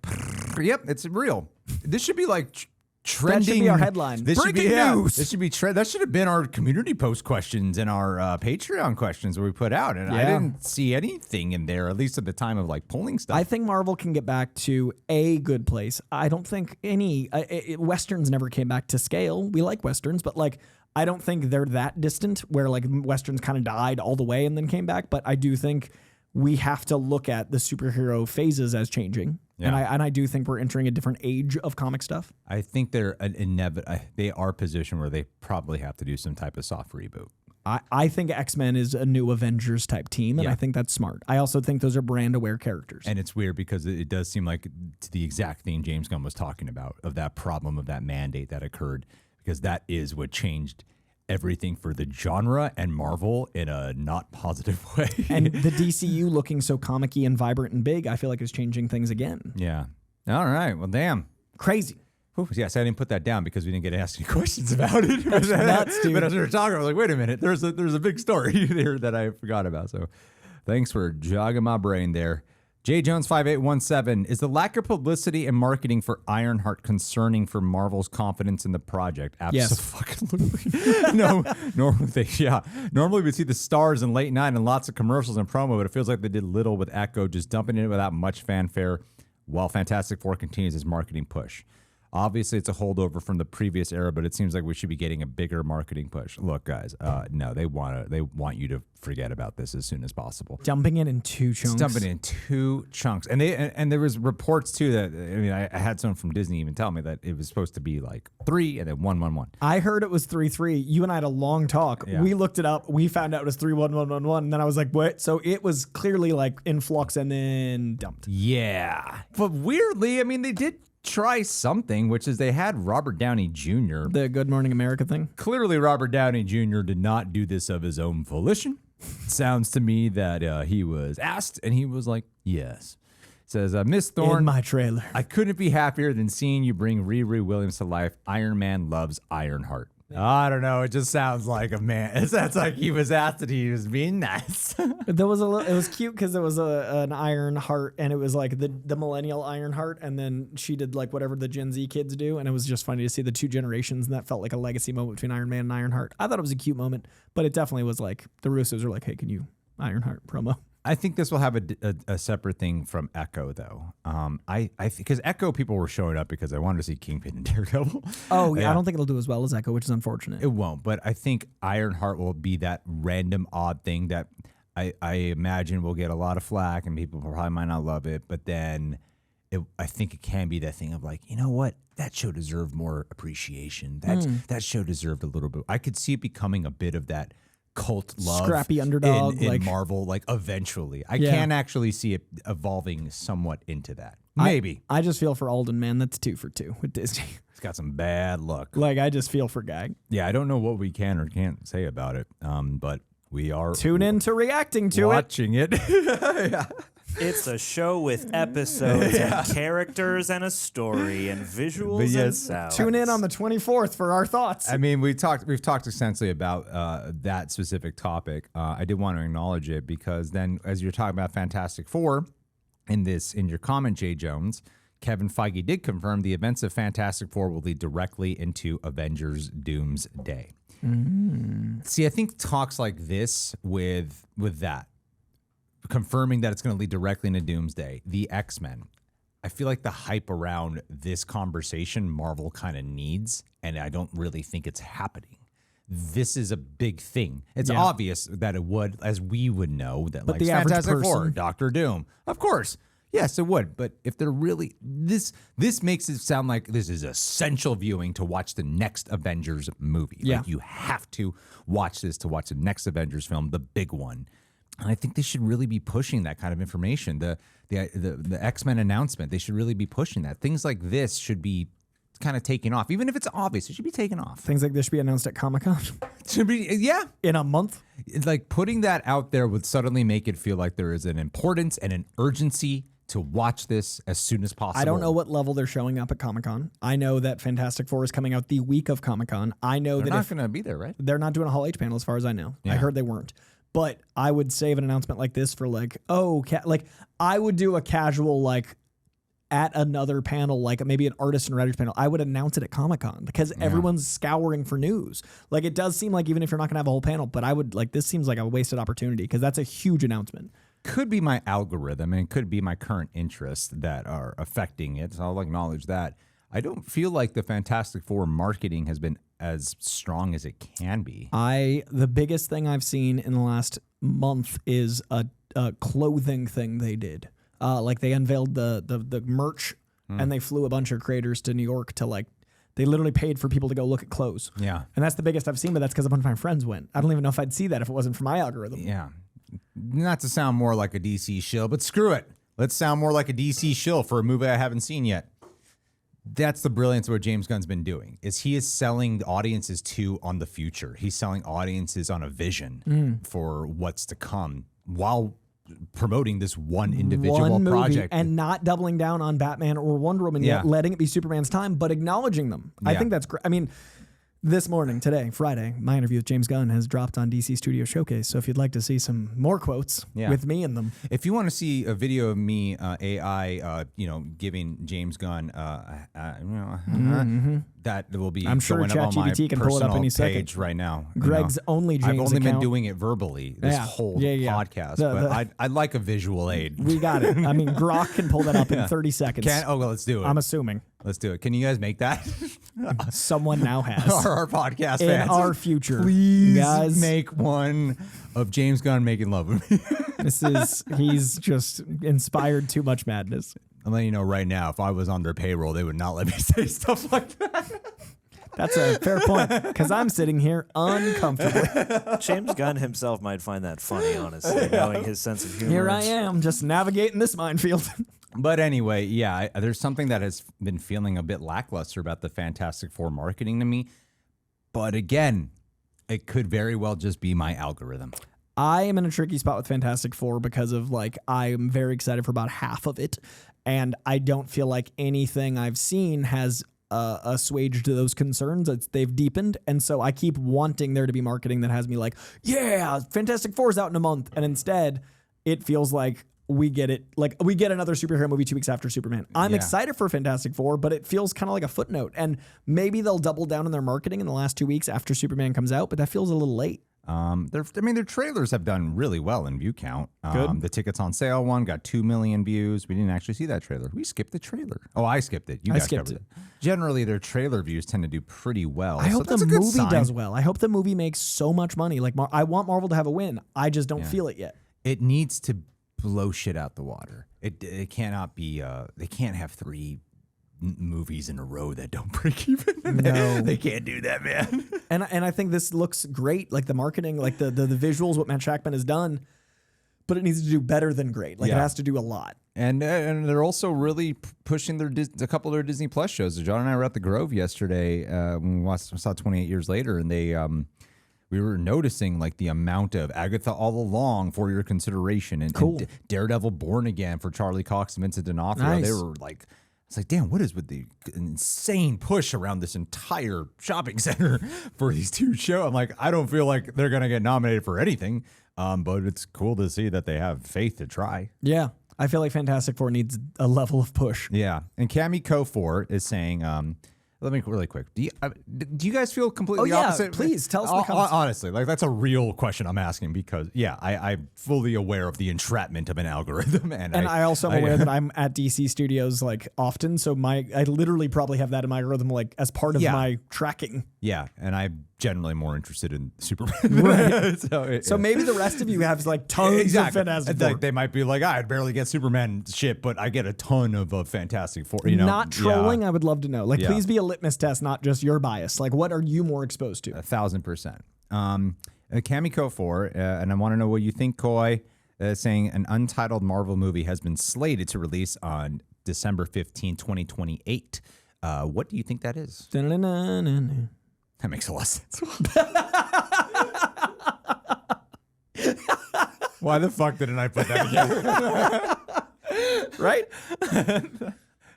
yep, it's real. This should be like trending. That should be our headline. Breaking news. This should be that should have been our community post questions and our Patreon questions where we put out. And I didn't see anything in there, at least at the time of like polling stuff. I think Marvel can get back to a good place. I don't think any Westerns never came back to scale. We like Westerns, but like I don't think they're that distant where like Westerns kind of died all the way and then came back. But I do think we have to look at the superhero phases as changing. Yeah. And I do think we're entering a different age of comic stuff. I think they're they are positioned where they probably have to do some type of soft reboot. I think X-Men is a new Avengers type team, and I think that's smart. I also think those are brand aware characters. And it's weird because it does seem like it's the exact thing James Gunn was talking about, of that problem of that mandate that occurred, because that is what changed everything for the genre and Marvel in a not positive way. And the DCU looking so comic-y and vibrant and big, I feel like is changing things again. Yeah. All right. Well, damn. Crazy. Ooh, yes, I didn't put that down because we didn't get asked any questions about it. That's nuts, dude. But as we were talking, I was like, wait a minute. There's a big story there that I forgot about. So thanks for jogging my brain there. J Jones 5817, is the lack of publicity and marketing for Ironheart concerning for Marvel's confidence in the project? Absolutely. No, normally we'd see the stars in late night and lots of commercials and promo, but it feels like they did little with Echo, just dumping it without much fanfare while Fantastic Four continues its marketing push. Obviously, it's a holdover from the previous era, but it seems like we should be getting a bigger marketing push. Look, guys, no, they want you to forget about this as soon as possible. Dumping it in two chunks. Dumping it in two chunks, and there was reports too that I had someone from Disney even tell me that it was supposed to be like 3 and then 1-1-1. I heard it was 3-3. You and I had a long talk. Yeah. We looked it up. We found out it was 3-1-1-1-1, and then I was like, what? So it was clearly like in flux and then dumped. Yeah, but weirdly, they did try something, which is they had Robert Downey Jr. The Good Morning America thing. Clearly, Robert Downey Jr. did not do this of his own volition. Sounds to me that he was asked, and he was like, yes. Says, Miss Thorne, in my trailer, I couldn't be happier than seeing you bring Riri Williams to life. Iron Man loves Ironheart. I don't know. It just sounds like a man. It sounds like he was asked and he was being nice. There was it was cute because there was an Ironheart, and it was like the millennial Ironheart, and then she did like whatever the Gen Z kids do, and it was just funny to see the two generations, and that felt like a legacy moment between Iron Man and Ironheart. I thought it was a cute moment, but it definitely was like the Russos were like, "Hey, can you Ironheart promo?" I think this will have a separate thing from Echo, though. Because Echo people were showing up because I wanted to see Kingpin and Daredevil. Oh, yeah. I don't think it'll do as well as Echo, which is unfortunate. It won't, but I think Ironheart will be that random odd thing that I imagine will get a lot of flack and people probably might not love it, but then I think it can be that thing of like, you know what, that show deserved more appreciation. That show deserved a little bit. I could see it becoming a bit of that cult love, scrappy underdog in like Marvel. Like eventually, I can actually see it evolving somewhat into that. Maybe I just feel for Alden, man. That's 2 for 2 with Disney. He's got some bad luck. Like I just feel for Gag. Yeah, I don't know what we can or can't say about it. But we are Tune in to reacting to watching it. It's a show with episodes and characters and a story and visuals and sounds. Tune in on the 24th for our thoughts. I mean, we've talked extensively about that specific topic. I did want to acknowledge it because then, as you're talking about Fantastic Four, in your comment, Jay Jones, Kevin Feige did confirm the events of Fantastic Four will lead directly into Avengers Doomsday. See, I think talks like this with that, confirming that it's going to lead directly into Doomsday, the X-Men, I feel like the hype around this conversation Marvel kind of needs, and I don't really think it's happening. This is a big thing. It's obvious that it would, as we would know, that like the average Fantastic Four, person, Doctor Doom, of course. Yes, it would. But if they're really this makes it sound like this is essential viewing to watch the next Avengers movie. Yeah. Like you have to watch this to watch the next Avengers film, the big one. And I think they should really be pushing that kind of information. The X-Men announcement, they should really be pushing that. Things like this should be kind of taken off. Even if it's obvious, it should be taken off. Things like this should be announced at Comic-Con. Should be, yeah. In a month. It's like putting that out there would suddenly make it feel like there is an importance and an urgency to watch this as soon as possible. I don't know what level they're showing up at Comic-Con. I know that Fantastic Four is coming out the week of Comic-Con. I know they're that not going to be there, right? They're not doing a Hall H panel as far as I know. Yeah. I heard they weren't. But I would save an announcement like this for like, like I would do a casual like at another panel, like maybe an artist and writers panel. I would announce it at Comic-Con because everyone's scouring for news. Like it does seem like even if you're not going to have a whole panel, but I would like, this seems like a wasted opportunity because that's a huge announcement. Could be my algorithm and it could be my current interests that are affecting it. So I'll acknowledge that. I don't feel like the Fantastic Four marketing has been as strong as it can be. The biggest thing I've seen in the last month is a clothing thing they did. Like they unveiled the merch and they flew a bunch of creators to New York to like, they literally paid for people to go look at clothes. Yeah. And that's the biggest I've seen, but that's because a bunch of my friends went. I don't even know if I'd see that if it wasn't for my algorithm. Yeah. Not to sound more like a DC shill, but screw it. Let's sound more like a DC shill for a movie I haven't seen yet. That's the brilliance of what James Gunn's been doing, is he is selling audiences on the future. He's selling audiences on a vision for what's to come while promoting this one individual movie project. And not doubling down on Batman or Wonder Woman yet, letting it be Superman's time, but acknowledging them. Yeah. I think that's great. I mean, this morning, today, Friday, my interview with James Gunn has dropped on DC Studio Showcase. So if you'd like to see some more quotes with me in them. If you want to see a video of me, AI, giving James Gunn, that will be I'm sure going up on my ChatGPT can pull it up personal any second. page right now. Greg's only James I've only been account. doing it verbally this whole podcast, but I'd like a visual aid. We got it. I mean, Grok can pull that up in 30 seconds. Well, let's do it. I'm assuming. Let's do it. Can you guys make that? Someone now has. our podcast in fans. our future. Please guys, make one of James Gunn making love with me. He's just inspired too much madness. I'm letting you know right now, if I was on their payroll, they would not let me say stuff like that. That's a fair point, because I'm sitting here uncomfortably. James Gunn himself might find that funny, honestly, knowing his sense of humor. Here I am, just navigating this minefield. But anyway, there's something that has been feeling a bit lackluster about the Fantastic Four marketing to me. But again, it could very well just be my algorithm. I am in a tricky spot with Fantastic Four because of I'm very excited for about half of it. And I don't feel like anything I've seen has assuaged those concerns. They've deepened. And so I keep wanting there to be marketing that has me like, yeah, Fantastic Four is out in a month. And instead it feels like we get it. Like we get another superhero movie 2 weeks after Superman. I'm excited for Fantastic Four, but it feels kind of like a footnote. And maybe they'll double down on their marketing in the last 2 weeks after Superman comes out, but that feels a little late. Their trailers have done really well in view count. Good. The tickets on sale one got 2 million views. We didn't actually see that trailer. We skipped the trailer. Oh, I skipped it. You guys skipped covered it. Generally, their trailer views tend to do pretty well. I hope that's the a good movie sign. does well. I hope the movie makes so much money. Like I want Marvel to have a win. I just don't feel it yet. It needs to blow shit out the water. It cannot be. They can't have 3 movies in a row that don't break even. No. They can't do that, man. And I think this looks great, like the marketing, like the visuals, what Matt Shackman has done, but it needs to do better than great. Like it has to do a lot. And they're also really pushing a couple of their Disney Plus shows. So John and I were at the Grove yesterday when we saw 28 Years Later, and we were noticing like the amount of Agatha All Along for your consideration, and Daredevil Born Again for Charlie Cox and Vincent D'Onofrio. Nice. They were like, it's like, damn, what is with the insane push around this entire shopping center for these 2 shows? I'm like, I don't feel like they're gonna get nominated for anything, but it's cool to see that they have faith to try. Yeah. I feel like Fantastic Four needs a level of push. Yeah. And Cami Co4 is saying, let me really quick. Do you guys feel completely opposite? Please tell us in the comments. Honestly, like that's a real question I'm asking because I'm fully aware of the entrapment of an algorithm, and I also am aware that I'm at DC Studios like often, so I literally probably have that in my algorithm like as part of my tracking. Yeah, and I'm generally more interested in Superman. Right. So maybe the rest of you have like tons of Fantastic Four. Like, they might be like, I'd barely get Superman shit, but I get a ton of Fantastic Four. You know, not trolling. I would love to know. Like, please be a litmus test, not just your bias. Like, what are you more exposed to? 1,000%. Kamiko 4, and I want to know what you think, Koi, saying an untitled Marvel movie has been slated to release on December 15, 2028. What do you think that is? That makes a lot of sense. Why the fuck didn't I put that together? Right?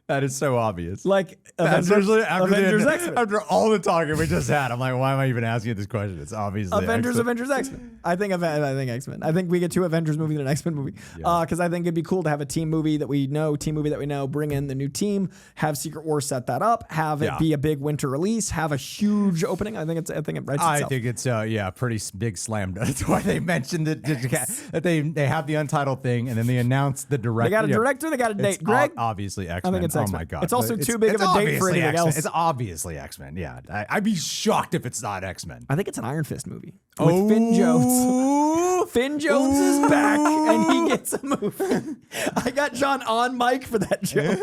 That is so obvious. Like Avengers X-Men. After all the talking we just had, I'm like, why am I even asking you this question? It's obviously Avengers X-Men. I think X-Men. I think we get 2 Avengers movies and an X-Men movie. Because I think it'd be cool to have a team movie that we know, bring in the new team, have Secret Wars set that up, have it be a big winter release, have a huge opening. I think it writes itself. I think it's pretty big slam. That's why they mentioned that they have the untitled thing, and then they announced the director. They got a director, they got a date. Greg? Obviously X-Men. I think it's oh X-Men. My God. It's also But too big of a date for anything X-Men. else. It's obviously X-Men. Yeah. I'd be shocked if it's not X-Men. I think it's an Iron Fist movie with Finn Jones. Finn Jones is back and he gets a movie. I got John on mic for that joke.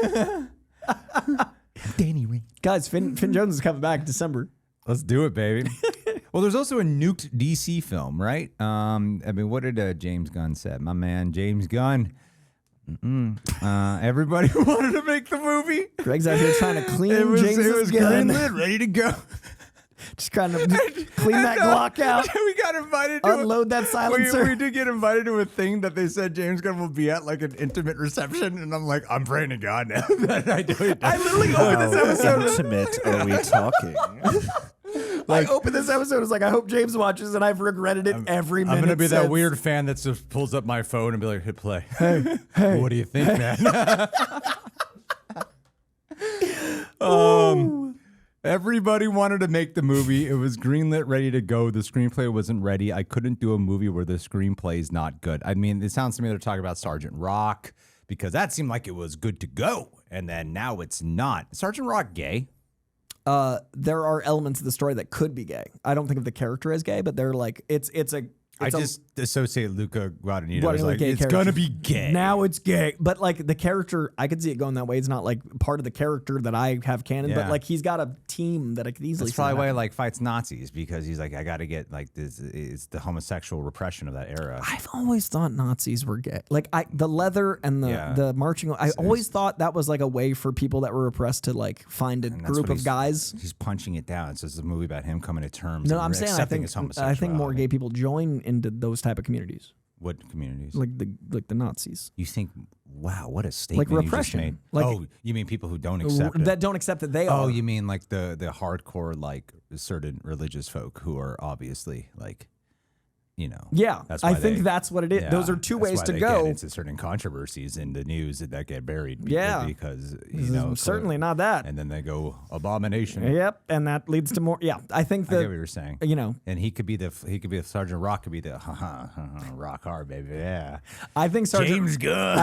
Danny Ring. Guys, Finn Jones is coming back December. Let's do it, baby. Well, there's also a nuked DC film, right? I mean, what did James Gunn say? My man, James Gunn. Everybody wanted to make the movie. Greg's out here trying to clean it was gun. greenlit, ready to go. Just trying to clean that Glock out. We got invited to unload that silencer. We did get invited to a thing that they said James Gunn will be at, like an intimate reception, and I'm like, I'm praying to God now that I do it. I literally opened this episode. How intimate are we talking? Like, I opened this episode. It's like, I hope James watches, and I've regretted it every minute. I'm gonna be since. that weird fan that just pulls up my phone and be like, "Hit play." Hey, what do you think, man? Everybody wanted to make the movie. It was greenlit, ready to go. The screenplay wasn't ready. I couldn't do a movie where the screenplay is not good. I mean, it sounds to me they're talking about Sergeant Rock because that seemed like it was good to go, and then now it's not. Sergeant Rock gay? There are elements of the story that could be gay. I don't think of the character as gay, but they're like I just associate Luca Guadagnino as like, it's character. Gonna be gay. Now it's gay. But like the character, I could see it going that way. It's not like part of the character that I have canon, but like he's got a team that I could easily That's probably why he like fights Nazis, because he's like, I got to get like this. It's the homosexual repression of that era. I've always thought Nazis were gay. Like the leather and the marching. I always thought that was like a way for people that were oppressed to like find a group of guys. He's punching it down. So it's a movie about him coming to terms. No, I'm saying I think more gay people join into those type of communities. What communities? Like the Nazis. You think? Wow, what a statement! Like repression. You just made. Like, oh, you mean people who don't accept it? That don't accept that they are. Oh, you mean like the hardcore like certain religious folk who are obviously like, you know. Yeah, I think that's what it is. Those are two ways to go. Get into certain controversies in the news that get buried. Because you know, certainly not that. And then they go abomination. Yep, and that leads to more. Yeah, I think that. I get what you're saying. You know, and he could be the Sergeant Rock could be the rock hard baby. Yeah, I think Sergeant James Gunn.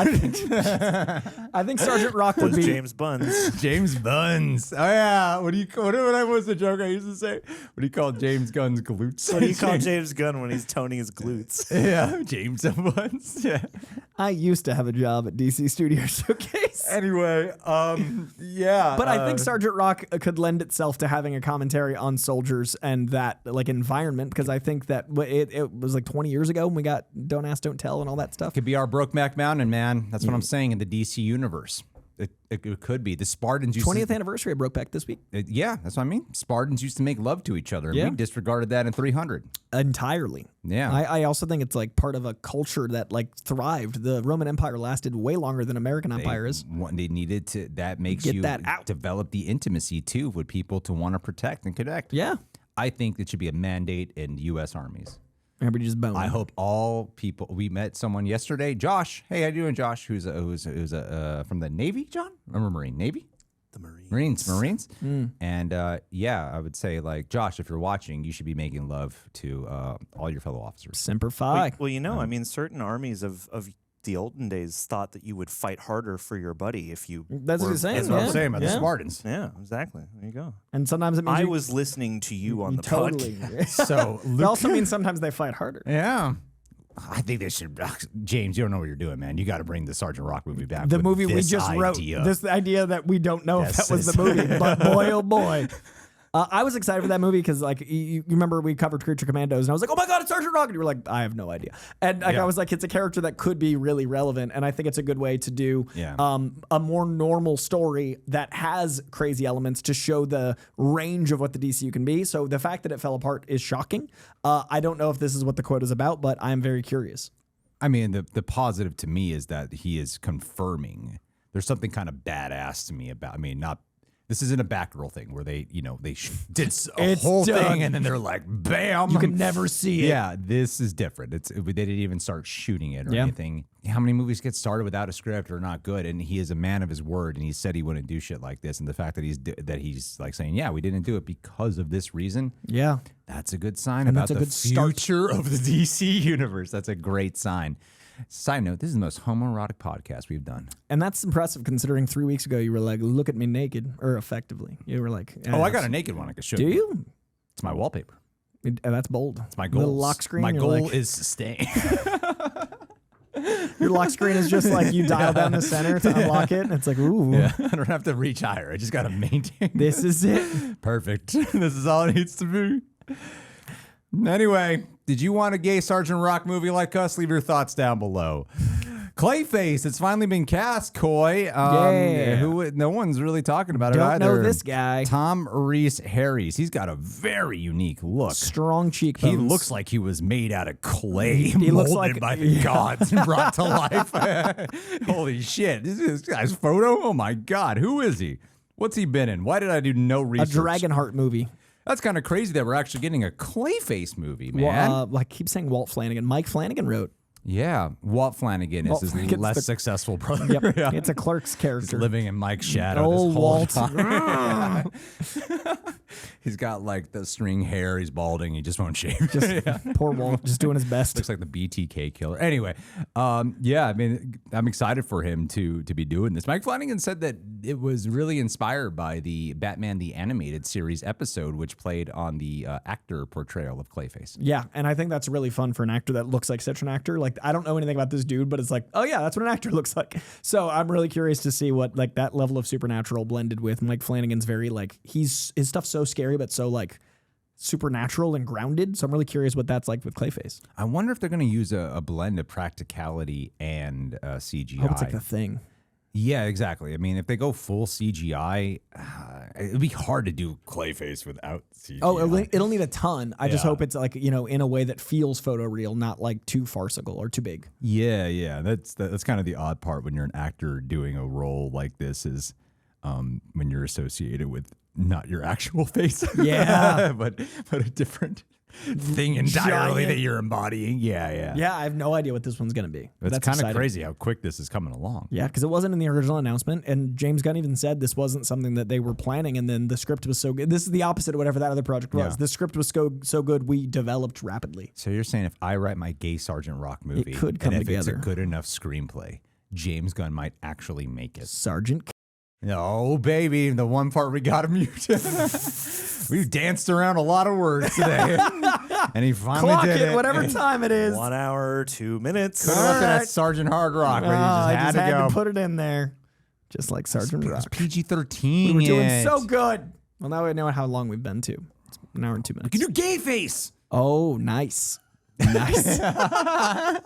I think Sergeant Rock would be James Buns. James Buns. Oh yeah. What was the joke I used to say? What do you call James Gunn's glutes? What do you call James Gunn when he's toning toning his glutes. Yeah, James once. Yeah. I used to have a job at DC Studio Showcase. Anyway, yeah. But I think Sergeant Rock could lend itself to having a commentary on soldiers and that like environment, because I think that it was like 20 years ago when we got Don't Ask, Don't Tell and all that stuff. could be our Brokeback Mountain, man. That's what I'm saying in the DC universe. It could be. The Spartans used 20th anniversary of Brokeback this week. yeah, that's what I mean. Spartans used to make love to each other, and Yeah. we disregarded that in 300. Entirely. Yeah. I also think it's like part of a culture that like thrived. The Roman Empire lasted way longer than American Empire is. They needed to. That makes Get you that out. develop the intimacy too with people to want to protect and connect. Yeah. I think it should be a mandate in U.S. armies. Everybody just bone. I hope all people. We met someone yesterday, Josh. Hey, how you doing, Josh? Who's from the Navy, John? Or Marine Navy? The Marines. Marines. And yeah, I would say like Josh, if you're watching, you should be making love to all your fellow officers. Semper Fi. Well, you know, I mean, certain armies of the olden days thought that you would fight harder for your buddy if you. That's what were- he's saying. That's what yeah. I'm saying about the Yeah. Spartans. Yeah, exactly. There you go. And sometimes it means I you- was listening to you on the totally. podcast. So It also means sometimes they fight harder. yeah. I think they should. James, you don't know what you're doing, man. You got to bring the Sergeant Rock movie back. The with movie we this just wrote. idea. This idea that we don't know if This that was is- the movie, but boy, oh boy. I was excited for that movie because, like, you remember we covered Creature Commandos, and I was like, "Oh my god, it's Sergeant Rock!" And you were like, "I have no idea." And like, Yeah. I was like, "It's a character that could be really relevant," and I think it's a good way to do Yeah. a more normal story that has crazy elements to show the range of what the DCU can be. So the fact that it fell apart is shocking. I don't know if this is what the quote is about, but I'm very curious. I mean, the positive to me is that he is confirming. There's something kind of badass to me about. I mean, not. This isn't a Batgirl thing where they did a It's whole done. thing and then they're like, bam. You can never see it. Yeah, this is different. They didn't even start shooting it or Yeah. anything. How many movies get started without a script or not good? And he is a man of his word, and he said he wouldn't do shit like this. And the fact that he's like saying, yeah, we didn't do it because of this reason. Yeah. That's a good sign And about that's a the good start. future of the DC universe. That's a great sign. Side note, this is the most homoerotic podcast we've done. And that's impressive considering 3 weeks ago you were like, "Look at me naked," or effectively. You were like, Oh, I got a naked one I could show Do you. you? It's my wallpaper. That's bold. It's my goal. Little lock screen. My you're goal like- is to stay. Your lock screen is just like you dial down the center to unlock it. And it's like, ooh, Yeah, I don't have to reach higher. I just got to maintain. this is it. Perfect. This is all it needs to be. Anyway, did you want a gay Sergeant Rock movie like us? Leave your thoughts down below. Clayface, it's finally been cast, Coy. Yeah. No one's really talking about it Don't either. know this guy. Tom Reese Harris. He's got a very unique look. Strong cheekbones. He looks like he was made out of clay, He looks molded like- by the gods and brought to life. Holy shit. This guy's photo? Oh my God. Who is he? What's he been in? Why did I do no a research? Dragonheart movie. That's kind of crazy that we're actually getting a Clayface movie, man. Well, I keep saying Walt Flanagan. Mike Flanagan wrote. Yeah, Walt Flanagan Walt is his Flanagan's less the- successful brother. Yep. Yeah. It's a Clerk's He's character. living in Mike's shadow Old this whole Walt. time. He's got like the string hair. He's balding. He just won't shave. Poor Walt, just doing his best. Looks like the BTK killer. Anyway, yeah, I mean, I'm excited for him to be doing this. Mike Flanagan said that it was really inspired by the Batman the Animated Series episode, which played on the actor portrayal of Clayface. Yeah, and I think that's really fun for an actor that looks like such an actor. Like, I don't know anything about this dude, but it's like, oh yeah, that's what an actor looks like. So I'm really curious to see what like that level of supernatural blended with Mike Flanagan's very like his stuff's so scary but so like supernatural and grounded. So I'm really curious what that's like with Clayface. I wonder if they're going to use a blend of practicality and CGI. I hope it's like the thing. Yeah, exactly. I mean, if they go full CGI, it'd be hard to do Clayface without CGI. Oh, it'll need a ton. I just Yeah. hope it's like, you know, in a way that feels photoreal, not like too farcical or too big. Yeah. That's kind of the odd part when you're an actor doing a role like this is when you're associated with not your actual face. Yeah. but a different thing entirely Giant. that you're embodying. Yeah. Yeah, I have no idea what this one's going to be. It's That's kind of exciting. crazy how quick this is coming along. Yeah, because it wasn't in the original announcement, and James Gunn even said this wasn't something that they were planning, and then the script was so good. This is the opposite of whatever that other project was. Yeah. The script was so good, we developed rapidly. So you're saying if I write my gay Sergeant Rock movie, could come and if it's a together. good enough screenplay, James Gunn might actually make it. Sergeant. No, baby, the one part we got to mute. We've danced around a lot of words today. And he finally Clock did it. whatever time it is. 1 hour, 2 minutes. Could have left it at Sergeant Hard Rock, but he I just had to go. put it in there. Just like Sergeant Rock. PG-13. We were doing so good. Well, now we know how long we've been to. It's an hour and 2 minutes. You can do Gay Face. Oh, nice. Nice.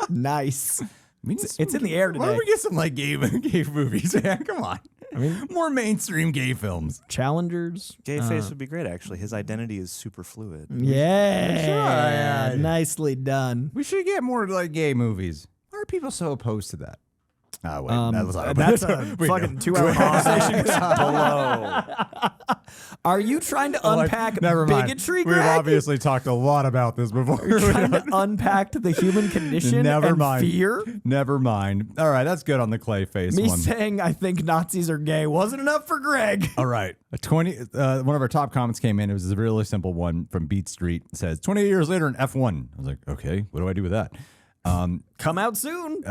Nice. I mean, It's in the air Why don't today. we get some like gay movies? Yeah, come on. I mean, more mainstream gay films. Challengers. Gayface would be great, actually. His identity is super fluid. Yeah. Sure. Nicely done. We should get more like gay movies. Why are people so opposed to that? Oh, wait, That's a fucking 2-hour conversation. Below. Are you trying to unpack Never mind. bigotry, We've Greg? obviously talked a lot about this before. You're trying to unpack the human condition Never and mind. fear? Never mind. All right, that's good on the Clayface Me one. saying I think Nazis are gay wasn't enough for Greg. All right. One of our top comments came in. It was a really simple one from Beat Street. It says, 28 years later in F1. I was like, okay, what do I do with that? Come out soon.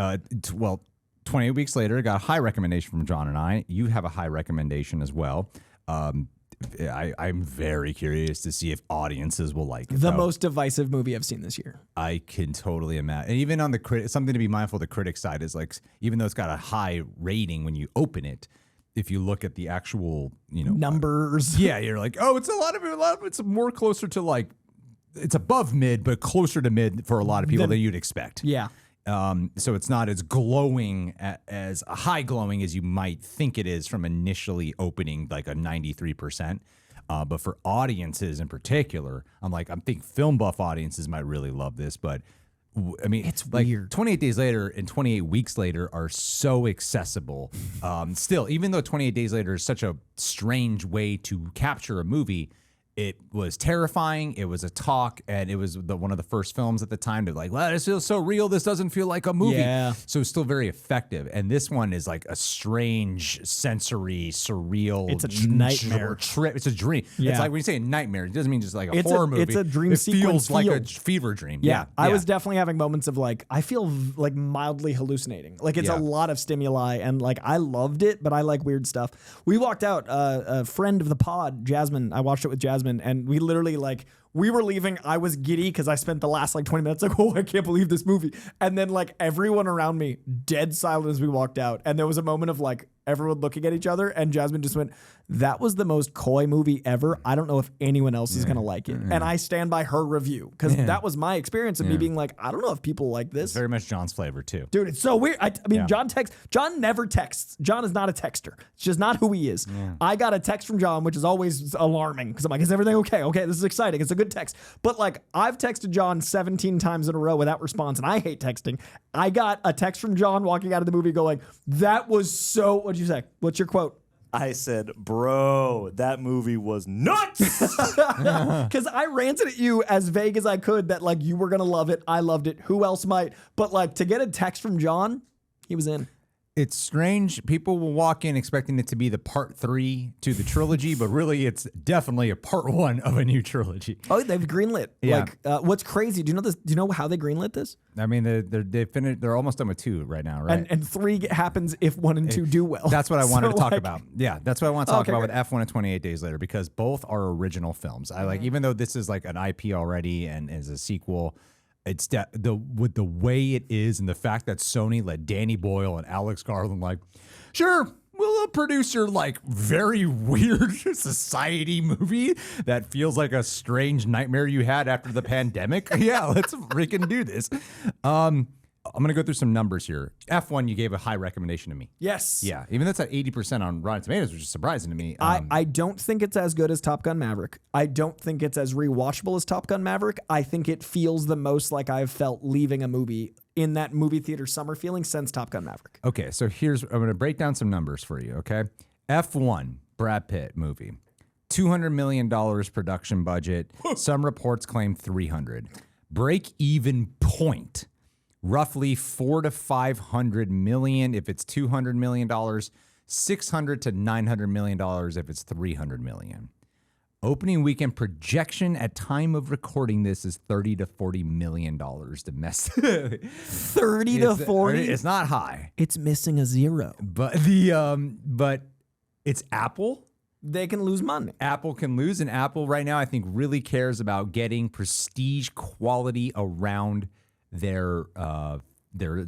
28 weeks later, I got a high recommendation from John and I. You have a high recommendation as well. I'm very curious to see if audiences will like it. The most divisive movie I've seen this year. I can totally imagine. And even on the something to be mindful of the critic side is like, even though it's got a high rating when you open it, if you look at the actual, Numbers. yeah, you're like, oh, it's a lot of it's more closer to like, it's above mid, but closer to mid for a lot of people than you'd expect. Yeah. So it's not as glowing as high glowing as you might think it is from initially opening like a 93%. But for audiences in particular, I'm think film buff audiences might really love this. But I mean, It's like weird. 28 days later and 28 weeks later are so accessible. Still, even though 28 days later is such a strange way to capture a movie, it was terrifying. It was a talk, and it was one of the first films at the time to like, well, this feels so real. This doesn't feel like a movie. Yeah. So it's still very effective. And this one is like a strange, sensory, surreal. It's a nightmare. Trip. It's a dream. Yeah. It's like when you say a nightmare, it doesn't mean just like a It's horror a- movie. it's a dream It sequence feels like a feel. fever dream. Yeah, I Yeah. was definitely having moments of like, I feel like mildly hallucinating. Like it's Yeah. a lot of stimuli, and like I loved it, but I like weird stuff. We walked out, a friend of the pod, Jasmine, I watched it with Jasmine, and we literally like, we were leaving. I was giddy because I spent the last like 20 minutes like, oh, I can't believe this movie. And then like everyone around me, dead silent as we walked out. And there was a moment of like everyone looking at each other, and Jasmine just went, that was the most coy movie ever. I don't know if anyone else is going to like it. And I stand by her review because that was my experience of me being like, I don't know if people like this. Very much John's flavor too. Dude, it's so weird. I mean, Yeah. John never texts. John is not a texter. It's just not who he is. I got a text from John, which is always alarming because I'm like, is everything okay? Okay, this is exciting. It's a good text. But like, I've texted John 17 times in a row without response, and I hate texting. I got a text from John walking out of the movie going, that was so, what'd you say? What's your quote? I said, bro, that movie was nuts. Because I ranted at you as vague as I could that like you were going to love it. I loved it. Who else might? But like to get a text from John, he was in. It's strange. People will walk in expecting it to be the part 3 to the trilogy, but really it's definitely a part 1 of a new trilogy. Oh, they've greenlit. Yeah. Like, what's crazy? Do you know this? Do you know how they greenlit this? I mean, they finished. They're almost done with 2 right now, right? And 3 happens if 1 and 2 do well. That's what I wanted So, to talk like, about. Yeah, that's what I want to talk Okay, about great. with F1 and 28 Days Later, because both are original films. I like, even though this is like an IP already and is a sequel, it's with the way it is and the fact that Sony let Danny Boyle and Alex Garland like, sure, we'll produce your like very weird society movie that feels like a strange nightmare you had after the pandemic. Yeah, let's freaking do this. I'm going to go through some numbers here. F1, you gave a high recommendation to me. Yes. Yeah, even that's at 80% on Rotten Tomatoes, which is surprising to me. I don't think it's as good as Top Gun Maverick. I don't think it's as rewatchable as Top Gun Maverick. I think it feels the most like I've felt leaving a movie in that movie theater summer feeling since Top Gun Maverick. Okay, so I'm going to break down some numbers for you, okay? F1, Brad Pitt movie. $200 million production budget. Some reports claim 300. Break even point. Roughly 400 to 500 million if it's $200 million, $600 to $900 million if it's $300 million. Opening weekend projection at time of recording this is $30 to $40 million domestic. 30 to 40? It's not high, It's missing a zero. but but it's Apple. they can lose money. Apple can lose, and Apple right now I think really cares about getting prestige quality around their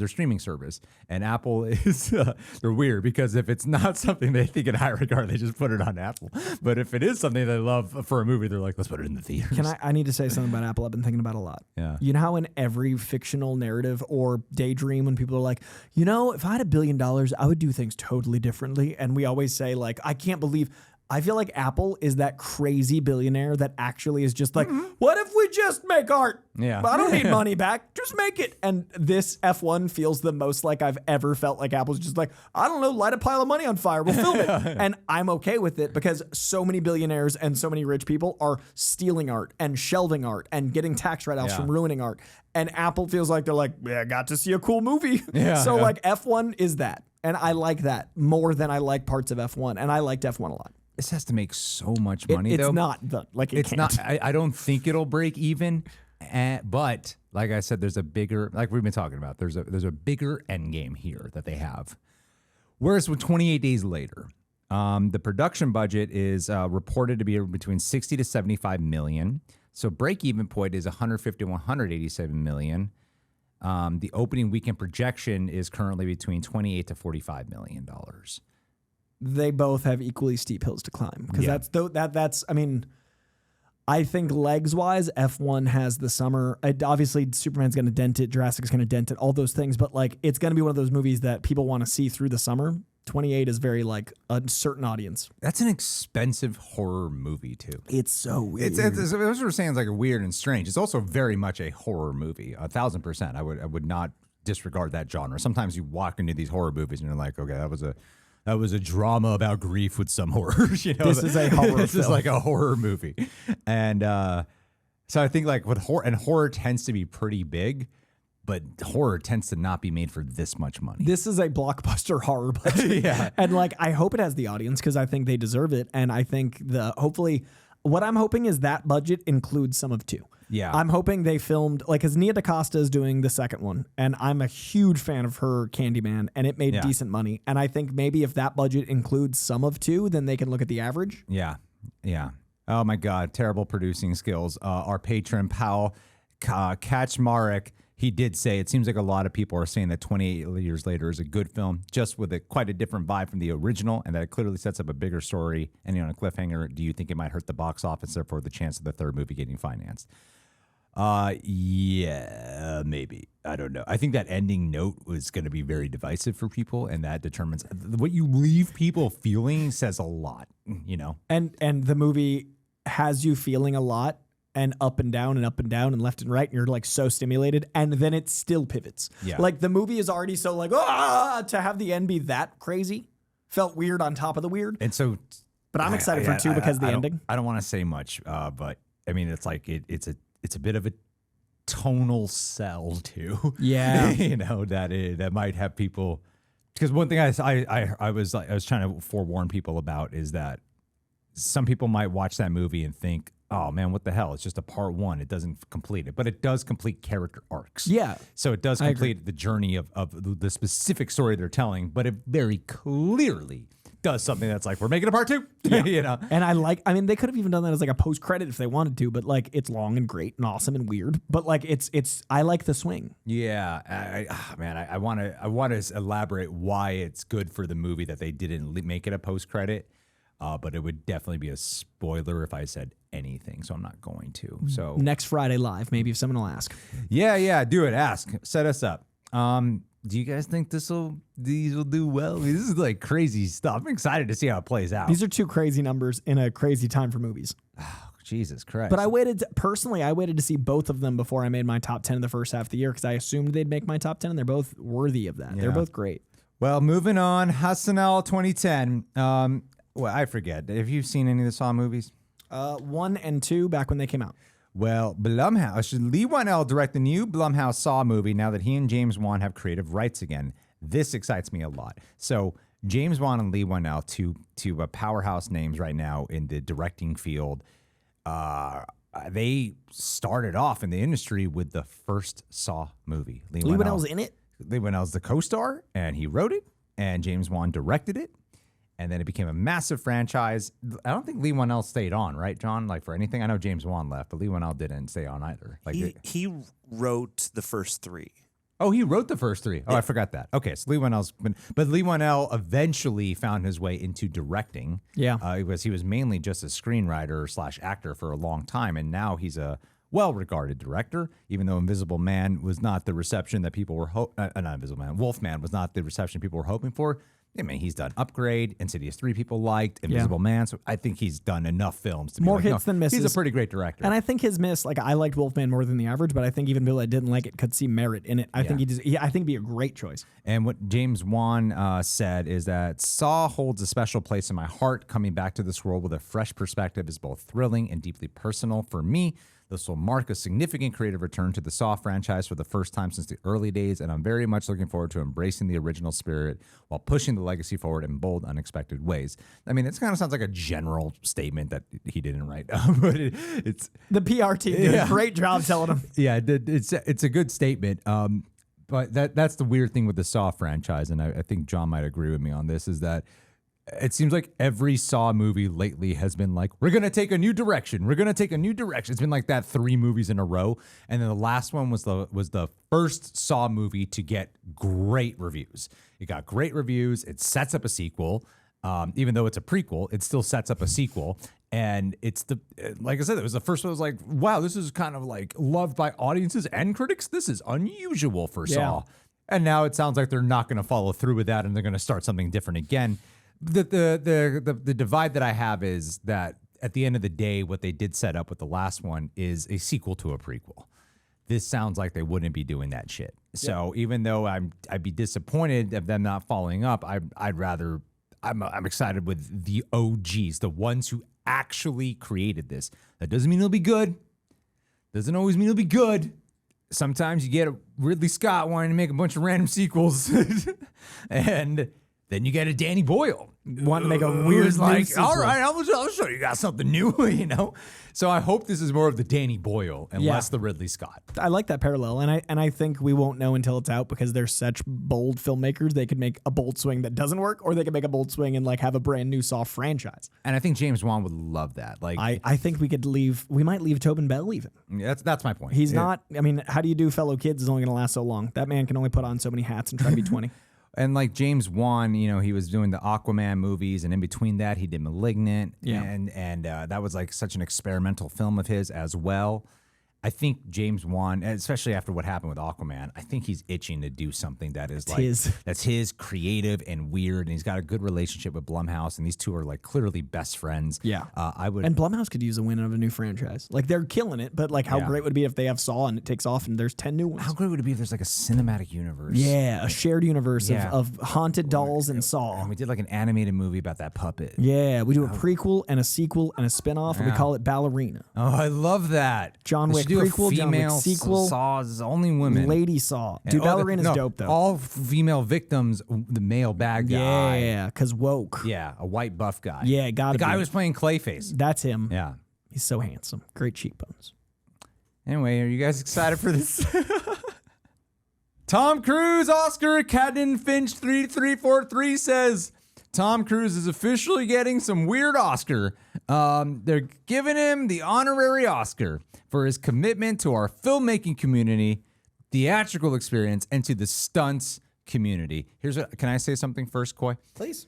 streaming service. And Apple is they're weird because if it's not something they think in high regard, they just put it on Apple. But if it is something they love for a movie, they're like, let's put it in the theaters. I need to say something about Apple I've been thinking about a lot. Yeah. You know how in every fictional narrative or daydream when people are like, if I had $1 billion, I would do things totally differently. And we always say like, I feel like Apple is that crazy billionaire that actually is just like, what if we just make art? Yeah. I don't need money back. Just make it. And this F1 feels the most like I've ever felt like Apple's just like, I don't know, light a pile of money on fire. We'll film it. And I'm okay with it because so many billionaires and so many rich people are stealing art and shelving art and getting tax write-offs from ruining art. And Apple feels like they're like, I got to see a cool movie. Like F1 is that. And I like that more than I like parts of F1. And I liked F1 a lot. This has to make so much money, though. It's not. It's not. I don't think it'll break even. But like I said, there's a bigger, like we've been talking about, there's a bigger end game here that they have. Whereas with 28 Days Later, the production budget is reported to be between 60 to 75 million. So break even point is 150 to 187 million. The opening weekend projection is currently between 28 to 45 million dollars. They both have equally steep hills to climb because that's I mean, I think legs wise, F1 has the summer. Obviously, Superman's going to dent it, Jurassic's going to dent it, all those things. But like, it's going to be one of those movies that people want to see through the summer. 28 is very like a certain audience. That's an expensive horror movie too. It's so weird. It's what we're saying is like weird and strange. It's also very much a horror movie. 1,000%. I would not disregard that genre. Sometimes you walk into these horror movies and you're like, okay, that was a drama about grief with some horror. This is a horror. This is like a horror movie, and so I think like with horror tends to be pretty big, but horror tends to not be made for this much money. This is a blockbuster horror budget, and like I hope it has the audience because I think they deserve it, and I think hopefully what I'm hoping is that budget includes some of two. Yeah. I'm hoping they filmed, like, because Nia DaCosta is doing the second one, and I'm a huge fan of her Candyman, and it made decent money. And I think maybe if that budget includes some of two, then they can look at the average. Yeah. Yeah. Oh, my God. Terrible producing skills. Our patron, pal, Kaczmarek, he did say it seems like a lot of people are saying that 28 Years Later is a good film, just with quite a different vibe from the original, and that it clearly sets up a bigger story. And on a cliffhanger, do you think it might hurt the box office, therefore the chance of the third movie getting financed? Yeah, maybe. I don't know. I think that ending note was going to be very divisive for people, and that determines what you leave people feeling says a lot, And the movie has you feeling a lot, and up and down and up and down and left and right, and you're like so stimulated, and then it still pivots. Yeah. Like the movie is already so like, to have the end be that crazy felt weird on top of the weird. And so, but I'm excited for two because of the ending. I don't want to say much, but I mean, it's like it's a bit of a tonal sell too. Yeah. that might have people, because one thing I was trying to forewarn people about is that some people might watch that movie and think, oh man, what the hell? It's just a part one. It doesn't complete it, but it does complete character arcs. Yeah. So it does complete the journey of the specific story they're telling, but it very clearly does something that's like, we're making a part two. Yeah. And they could have even done that as like a post credit if they wanted to, but like it's long and great and awesome and weird, but like I like the swing. Yeah. I want to elaborate why it's good for the movie that they didn't make it a post credit. But it would definitely be a spoiler if I said anything, so I'm not going to. So next Friday live, maybe if someone will ask. Yeah, do it. Ask. Set us up. Do you guys think these will do well? I mean, this is like crazy stuff. I'm excited to see how it plays out. These are two crazy numbers in a crazy time for movies. Oh, Jesus Christ. But I waited to see both of them before I made my top 10 in the first half of the year because I assumed they'd make my top 10, and they're both worthy of that. Yeah. They're both great. Well, moving on. Hassanel 2010. Well, I forget. Have you seen any of the Saw movies? 1 and 2 back when they came out. Well, Blumhouse. Leigh Whannell direct the new Blumhouse Saw movie now that he and James Wan have creative rights again. This excites me a lot. So James Wan and Leigh Whannell, two powerhouse names right now in the directing field. They started off in the industry with the first Saw movie. Leigh Whannell's in it? Leigh Whannell's the co-star, and he wrote it, and James Wan directed it. and then it became a massive franchise. I don't think Leigh Whannell stayed on, right, John? Like for anything, I know James Wan left, but Leigh Whannell didn't stay on either. Like he wrote the first 3. Oh, he wrote the first 3. Oh, yeah. I forgot that. Okay, so Leigh Whannell's but Leigh Whannell eventually found his way into directing. Yeah, he was mainly just a screenwriter / actor for a long time, and now he's a well-regarded director. Even though Invisible Man was not the reception that people were not Invisible Man, Wolfman was not the reception people were hoping for. I mean, he's done Upgrade, Insidious 3 people liked, Invisible Man, so I think he's done enough films to be more like, hits than misses. He's a pretty great director. And I think his miss, like I liked Wolfman more than the average, but I think even people that didn't like it could see merit in it. I think I think he'd be a great choice. And what James Wan said is that Saw holds a special place in my heart. Coming back to this world with a fresh perspective is both thrilling and deeply personal for me. This will mark a significant creative return to the Saw franchise for the first time since the early days, and I'm very much looking forward to embracing the original spirit while pushing the legacy forward in bold, unexpected ways. I mean, it kind of sounds like a general statement that he didn't write, but it's the PR team did a great job telling him. Yeah, it's a good statement. But that's the weird thing with the Saw franchise, and I think John might agree with me on this, is that it seems like every Saw movie lately has been like, we're going to take a new direction. We're going to take a new direction. It's been like that 3 movies in a row. And then the last one was the first Saw movie to get great reviews. It got great reviews. It sets up a sequel. Even though it's a prequel, it still sets up a sequel. And it's like I said, it was the first one. I was like, wow, this is kind of like loved by audiences and critics. This is unusual for Saw. And now it sounds like they're not going to follow through with that and they're going to start something different again. The divide that I have is that at the end of the day, what they did set up with the last one is a sequel to a prequel. This sounds like they wouldn't be doing that shit. So even though I'd be disappointed of them not following up, I'm excited with the OGs, the ones who actually created this. That doesn't mean it'll be good. Doesn't always mean it'll be good. Sometimes you get a Ridley Scott wanting to make a bunch of random sequels, and then you get a Danny Boyle want to make a weird like, sequel. all right, I'll show you guys something new, you know. So I hope this is more of the Danny Boyle and less the Ridley Scott. I like that parallel, and I think we won't know until it's out because they're such bold filmmakers. They could make a bold swing that doesn't work, or they could make a bold swing and like have a brand new Saw franchise. And I think James Wan would love that. Like, I think we might leave Tobin Bell even. That's my point. He's not. I mean, how do you do Fellow Kids is only going to last so long. That man can only put on so many hats and try to be 20. And like James Wan, you know, he was doing the Aquaman movies, and in between that, he did *Malignant*, and that was like such an experimental film of his as well. I think James Wan, especially after what happened with Aquaman, I think he's itching to do something that is that's his, creative and weird, and he's got a good relationship with Blumhouse, and these two are like clearly best friends. Yeah, I would. And Blumhouse could use a win of a new franchise. Like they're killing it, but like how great would it be if they have Saw and it takes off and there's 10 new ones? How great would it be if there's like a cinematic universe? Yeah, a shared universe of haunted dolls and Saw. And we did like an animated movie about that puppet. Yeah, we do a prequel and a sequel and a spinoff, and we call it Ballerina. Oh, I love that. John Wick prequel, John Wick sequel. Saws, only women. Lady Saw. Dude, Ballerina's dope, though. All female victims, the male bad guy. Yeah, because woke. Yeah, a white buff guy. Yeah, gotta be. The guy who was playing Clayface. That's him. Yeah. He's so handsome. Great cheekbones. Anyway, are you guys excited for this? Tom Cruise, Oscar, Cadden Finch 3343 says, Tom Cruise is officially getting some weird Oscar. They're giving him the honorary Oscar for his commitment to our filmmaking community, theatrical experience, and to the stunts community. Can I say something first, Coy? Please.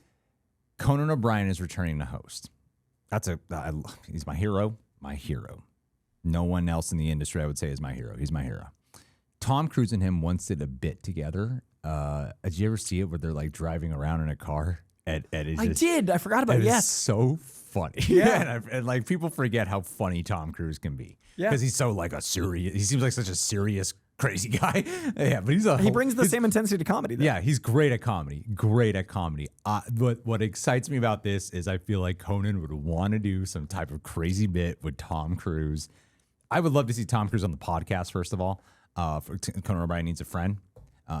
Conan O'Brien is returning to host. He's my hero. My hero. No one else in the industry I would say is my hero. He's my hero. Tom Cruise and him once did a bit together. Did you ever see it where they're like driving around in a car? I did. I forgot about it. Yes. So funny. Yeah. and like people forget how funny Tom Cruise can be. Yeah. Because he's so like he seems like such a serious, crazy guy. Yeah, but he brings the same intensity to comedy, though. Yeah, he's great at comedy. But what excites me about this is I feel like Conan would want to do some type of crazy bit with Tom Cruise. I would love to see Tom Cruise on the podcast, first of all. Conan O'Brien Needs a Friend.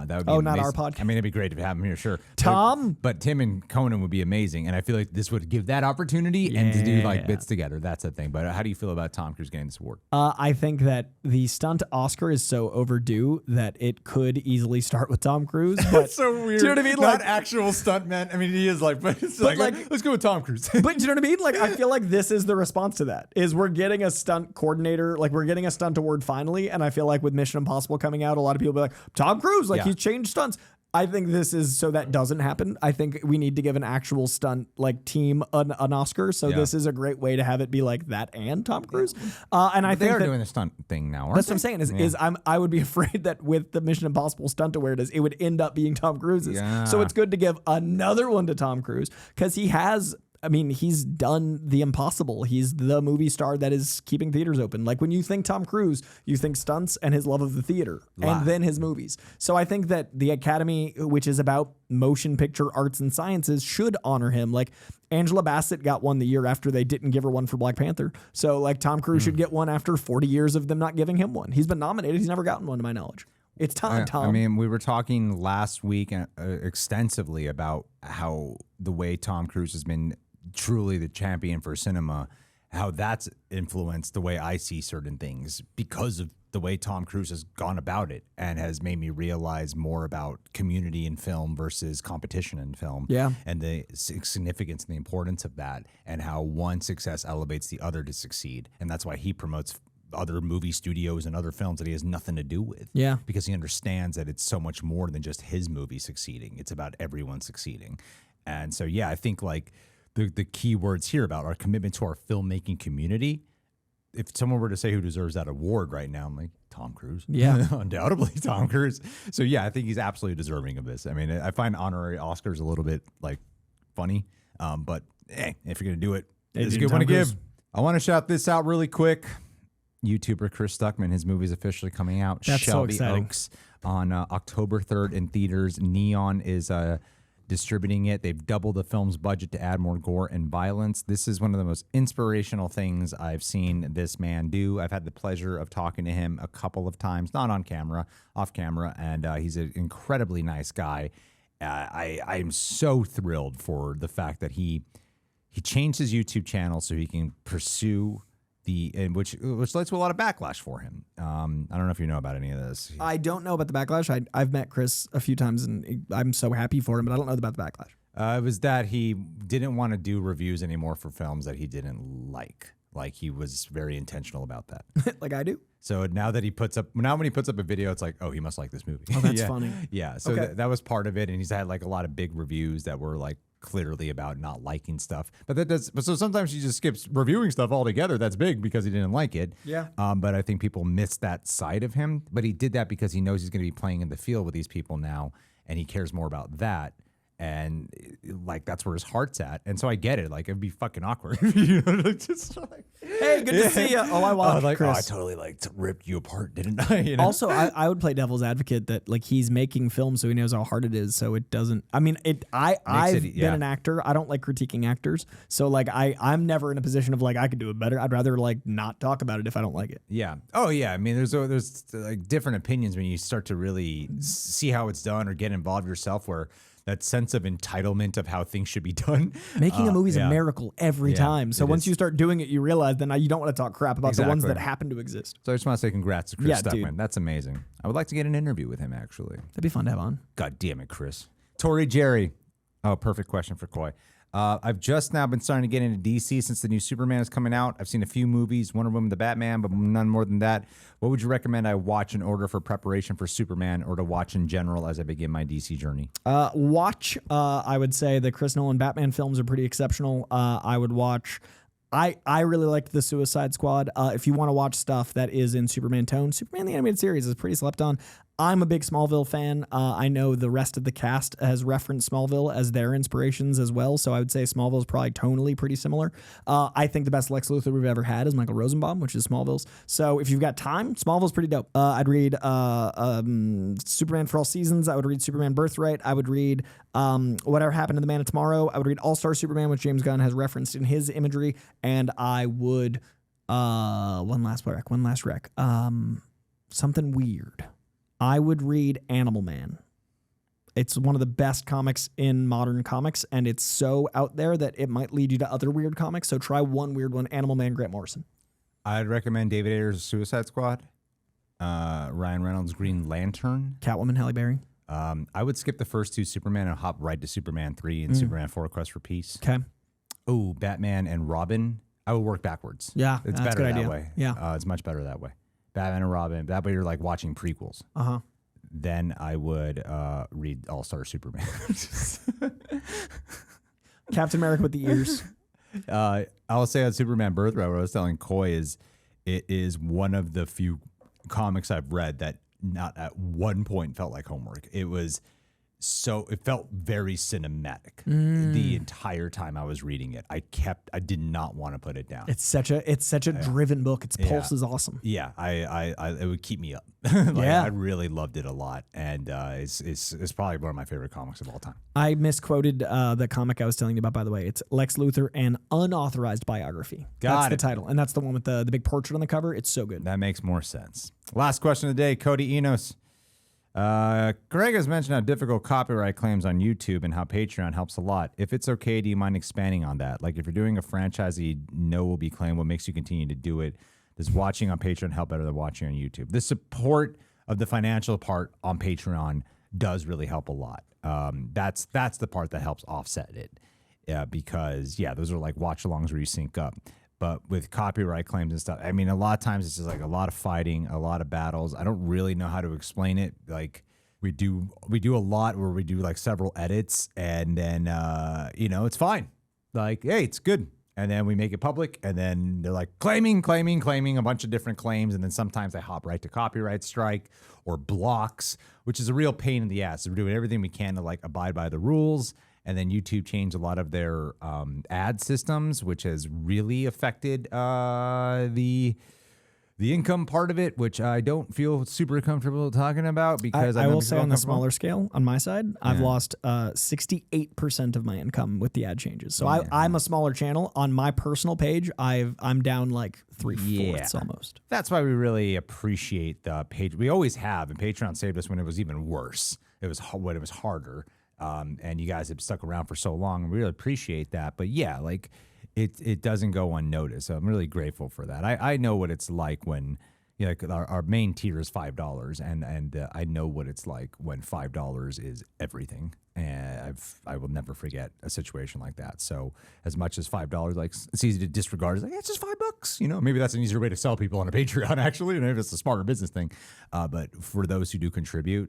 That would be not amazing. our podcast. I mean, it'd be great to have him here, sure. Tom? But Tim and Conan would be amazing. And I feel like this would give that opportunity and to do like bits together. That's the thing. But how do you feel about Tom Cruise getting this award? I think that the stunt Oscar is so overdue that it could easily start with Tom Cruise. But It's so weird. Do you know what I mean? Not Like, actual stuntman. I mean, he is like, but it's like, let's go with Tom Cruise. but do you know what I mean? Like, I feel like this is the response to that. Is we're getting a stunt coordinator, like we're getting a stunt award finally, and I feel like with Mission Impossible coming out, a lot of people will be like, Tom Cruise, like he's changed stunts. I think this is so that doesn't happen. I think we need to give an actual stunt like team an Oscar. So this is a great way to have it be like that and Tom Cruise. And I think they are doing the stunt thing now, aren't that's they? what I'm saying is I would be afraid that with the Mission Impossible stunt awareness, it would end up being Tom Cruise's. Yeah. So it's good to give another one to Tom Cruise because he has. I mean, he's done the impossible. He's the movie star that is keeping theaters open. Like when you think Tom Cruise, you think stunts and his love of the theater and then his movies. So I think that the Academy, which is about motion picture arts and sciences, should honor him. Like Angela Bassett got one the year after they didn't give her one for Black Panther. So like Tom Cruise should get one after 40 years of them not giving him one. He's been nominated. He's never gotten one to my knowledge. It's time, Tom. I mean, we were talking last week extensively about how the way Tom Cruise has been truly the champion for cinema, how that's influenced the way I see certain things because of the way Tom Cruise has gone about it and has made me realize more about community in film versus competition in film. Yeah. And the significance and the importance of that and how one success elevates the other to succeed. And that's why he promotes other movie studios and other films that he has nothing to do with. Yeah. Because he understands that it's so much more than just his movie succeeding. It's about everyone succeeding. And so, yeah, I think like the key words here about our commitment to our filmmaking community. If someone were to say who deserves that award right now, I'm like, Tom Cruise. Yeah. Undoubtedly Tom Cruise. So yeah, I think he's absolutely deserving of this. I mean, I find honorary Oscars a little bit like funny. But if you're going to do it, it's a good one to give. I want to shout this out really quick. YouTuber Chris Stuckmann, his movie is officially coming out. That's so Shelby exciting. Oaks on October 3rd in theaters. Neon is distributing it. They've doubled the film's budget to add more gore and violence. This is one of the most inspirational things I've seen this man do. I've had the pleasure of talking to him a couple of times, not on camera, off camera, and he's an incredibly nice guy. I'm so thrilled for the fact that he changed his YouTube channel so he can pursue which led to a lot of backlash for him. I don't know if you know about any of this. I don't know about the backlash. I've met Chris a few times, and I'm so happy for him, but I don't know about the backlash. It was that he didn't want to do reviews anymore for films that he didn't like. Like he was very intentional about that. Like I do. So now when he puts up a video, it's like, oh, he must like this movie. Oh, that's yeah. funny. Yeah. So Okay. that was part of it, and he's had like a lot of big reviews that were like clearly about not liking stuff. But so sometimes he just skips reviewing stuff altogether. That's big because he didn't like it. Yeah. But I think people miss that side of him. But he did that because he knows he's going to be playing in the field with these people now, and he cares more about that. And like that's where his heart's at, and so I get it. Like it'd be fucking awkward, you know, just like, Hey, good to see you. Oh, I watched Chris. I totally like ripped you apart, didn't I? You know? Also, I would play devil's advocate that like he's making films, so he knows how hard it is. So it doesn't. I mean, I've been an actor. I don't like critiquing actors. So like I'm never in a position of like I could do it better. I'd rather like not talk about it if I don't like it. Yeah. Oh yeah. I mean, there's like different opinions when you start to really see how it's done or get involved yourself, where that sense of entitlement of how things should be done. Making a movie is a miracle every time. So once you start doing it, you realize then you don't want to talk crap about the ones that happen to exist. So I just want to say congrats to Chris Stuckmann. Dude. That's amazing. I would like to get an interview with him, actually. That'd be fun to have on. God damn it, Chris. Tori Jerry. Oh, perfect question for Coy. I've just now been starting to get into DC since the new Superman is coming out. I've seen a few movies, Wonder Woman, The Batman, but none more than that. What would you recommend I watch in order for preparation for Superman, or to watch in general as I begin my DC journey? Watch, I would say the Chris Nolan Batman films are pretty exceptional. I would watch... I really liked the Suicide Squad. If you want to watch stuff that is in Superman tone, Superman the Animated Series is pretty slept on. I'm a big Smallville fan. I know the rest of the cast has referenced Smallville as their inspirations as well, so I would say Smallville is probably tonally pretty similar. I think the best Lex Luthor we've ever had is Michael Rosenbaum, which is Smallville's. So if you've got time, Smallville's pretty dope. I'd read Superman for All Seasons. I would read Superman Birthright. I would read Whatever Happened to the Man of Tomorrow. I would read All-Star Superman, which James Gunn has referenced in his imagery. And I would, one last rec, something weird. I would read Animal Man. It's one of the best comics in modern comics, and it's so out there that it might lead you to other weird comics. So try one weird one, Animal Man, Grant Morrison. I'd recommend David Ayer's Suicide Squad, Ryan Reynolds' Green Lantern, Catwoman, Halle Berry. I would skip the first 2 Superman and hop right to Superman 3 and Superman 4 Quest for Peace. Okay. Oh, Batman and Robin. I would work backwards. Yeah, it's that's better a good that idea. way. Yeah. It's much better that way. Batman and Robin. That way you're like watching prequels. Uh-huh. Then I would read All-Star Superman. Captain America with the ears. I'll say on Superman Birthright, what I was telling Coy is it is one of the few comics I've read that not at one point felt like homework. It felt very cinematic the entire time I was reading it. I did not want to put it down. It's such a driven book. Its pulse is awesome. Yeah, it would keep me up. Yeah. I really loved it a lot, and it's probably one of my favorite comics of all time. I misquoted the comic I was telling you about, by the way. It's Lex Luthor, an unauthorized biography. That's the title, and that's the one with the big portrait on the cover. It's so good. That makes more sense. Last question of the day, Cody Enos. Greg has mentioned how difficult copyright claims on YouTube and how Patreon helps a lot. If it's okay, do you mind expanding on that? Like if you're doing a franchise that you know will be claimed, what makes you continue to do it? Does watching on Patreon help better than watching on YouTube? The support of the financial part on Patreon does really help a lot. That's the part that helps offset it. Because those are like watch-alongs where you sync up. But with copyright claims and stuff, I mean, a lot of times it's just like a lot of fighting, a lot of battles. I don't really know how to explain it. Like we do a lot where we do like several edits, and then it's fine. Like, hey, it's good. And then we make it public, and then they're like claiming a bunch of different claims, and then sometimes they hop right to copyright strike or blocks, which is a real pain in the ass. We're doing everything we can to like abide by the rules. And then YouTube changed a lot of their ad systems, which has really affected the income part of it, which I don't feel super comfortable talking about because I will say on the smaller scale, on my side, I've lost 68% of my income with the ad changes. So I'm a smaller channel. On my personal page, I'm down like 3/4 almost. That's why we really appreciate the page. We always have, and Patreon saved us when it was even worse. It was when it was harder. And you guys have stuck around for so long. We really appreciate that. But yeah, like it doesn't go unnoticed. So I'm really grateful for that. I know what it's like when like our main tier is $5, and I know what it's like when $5 is everything. And I will never forget a situation like that. So as much as $5, like it's easy to disregard. It's like it's just $5. Maybe that's an easier way to sell people on a Patreon. Actually, maybe it's a smarter business thing. But for those who do contribute,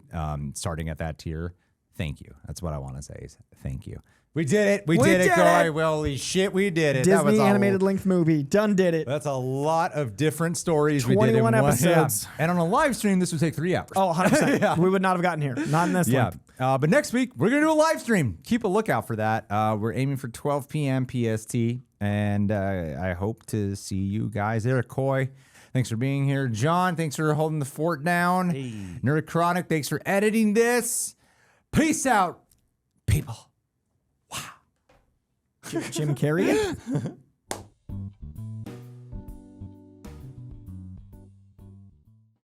starting at that tier. Thank you. That's what I want to say is thank you. We did it. We did it, Corey. Holy shit, we did it. Disney animated length movie. Done did it. That's a lot of different stories 21 we did in episodes. And on a live stream, this would take 3 hours. Oh, 100%. We would not have gotten here. Not in this length. But next week, we're going to do a live stream. Keep a lookout for that. We're aiming for 12 p.m. PST. And I hope to see you guys there. Coy, thanks for being here. John, thanks for holding the fort down. Hey. Nerd Chronic, thanks for editing this. Peace out, people. Wow. Jim Carrey.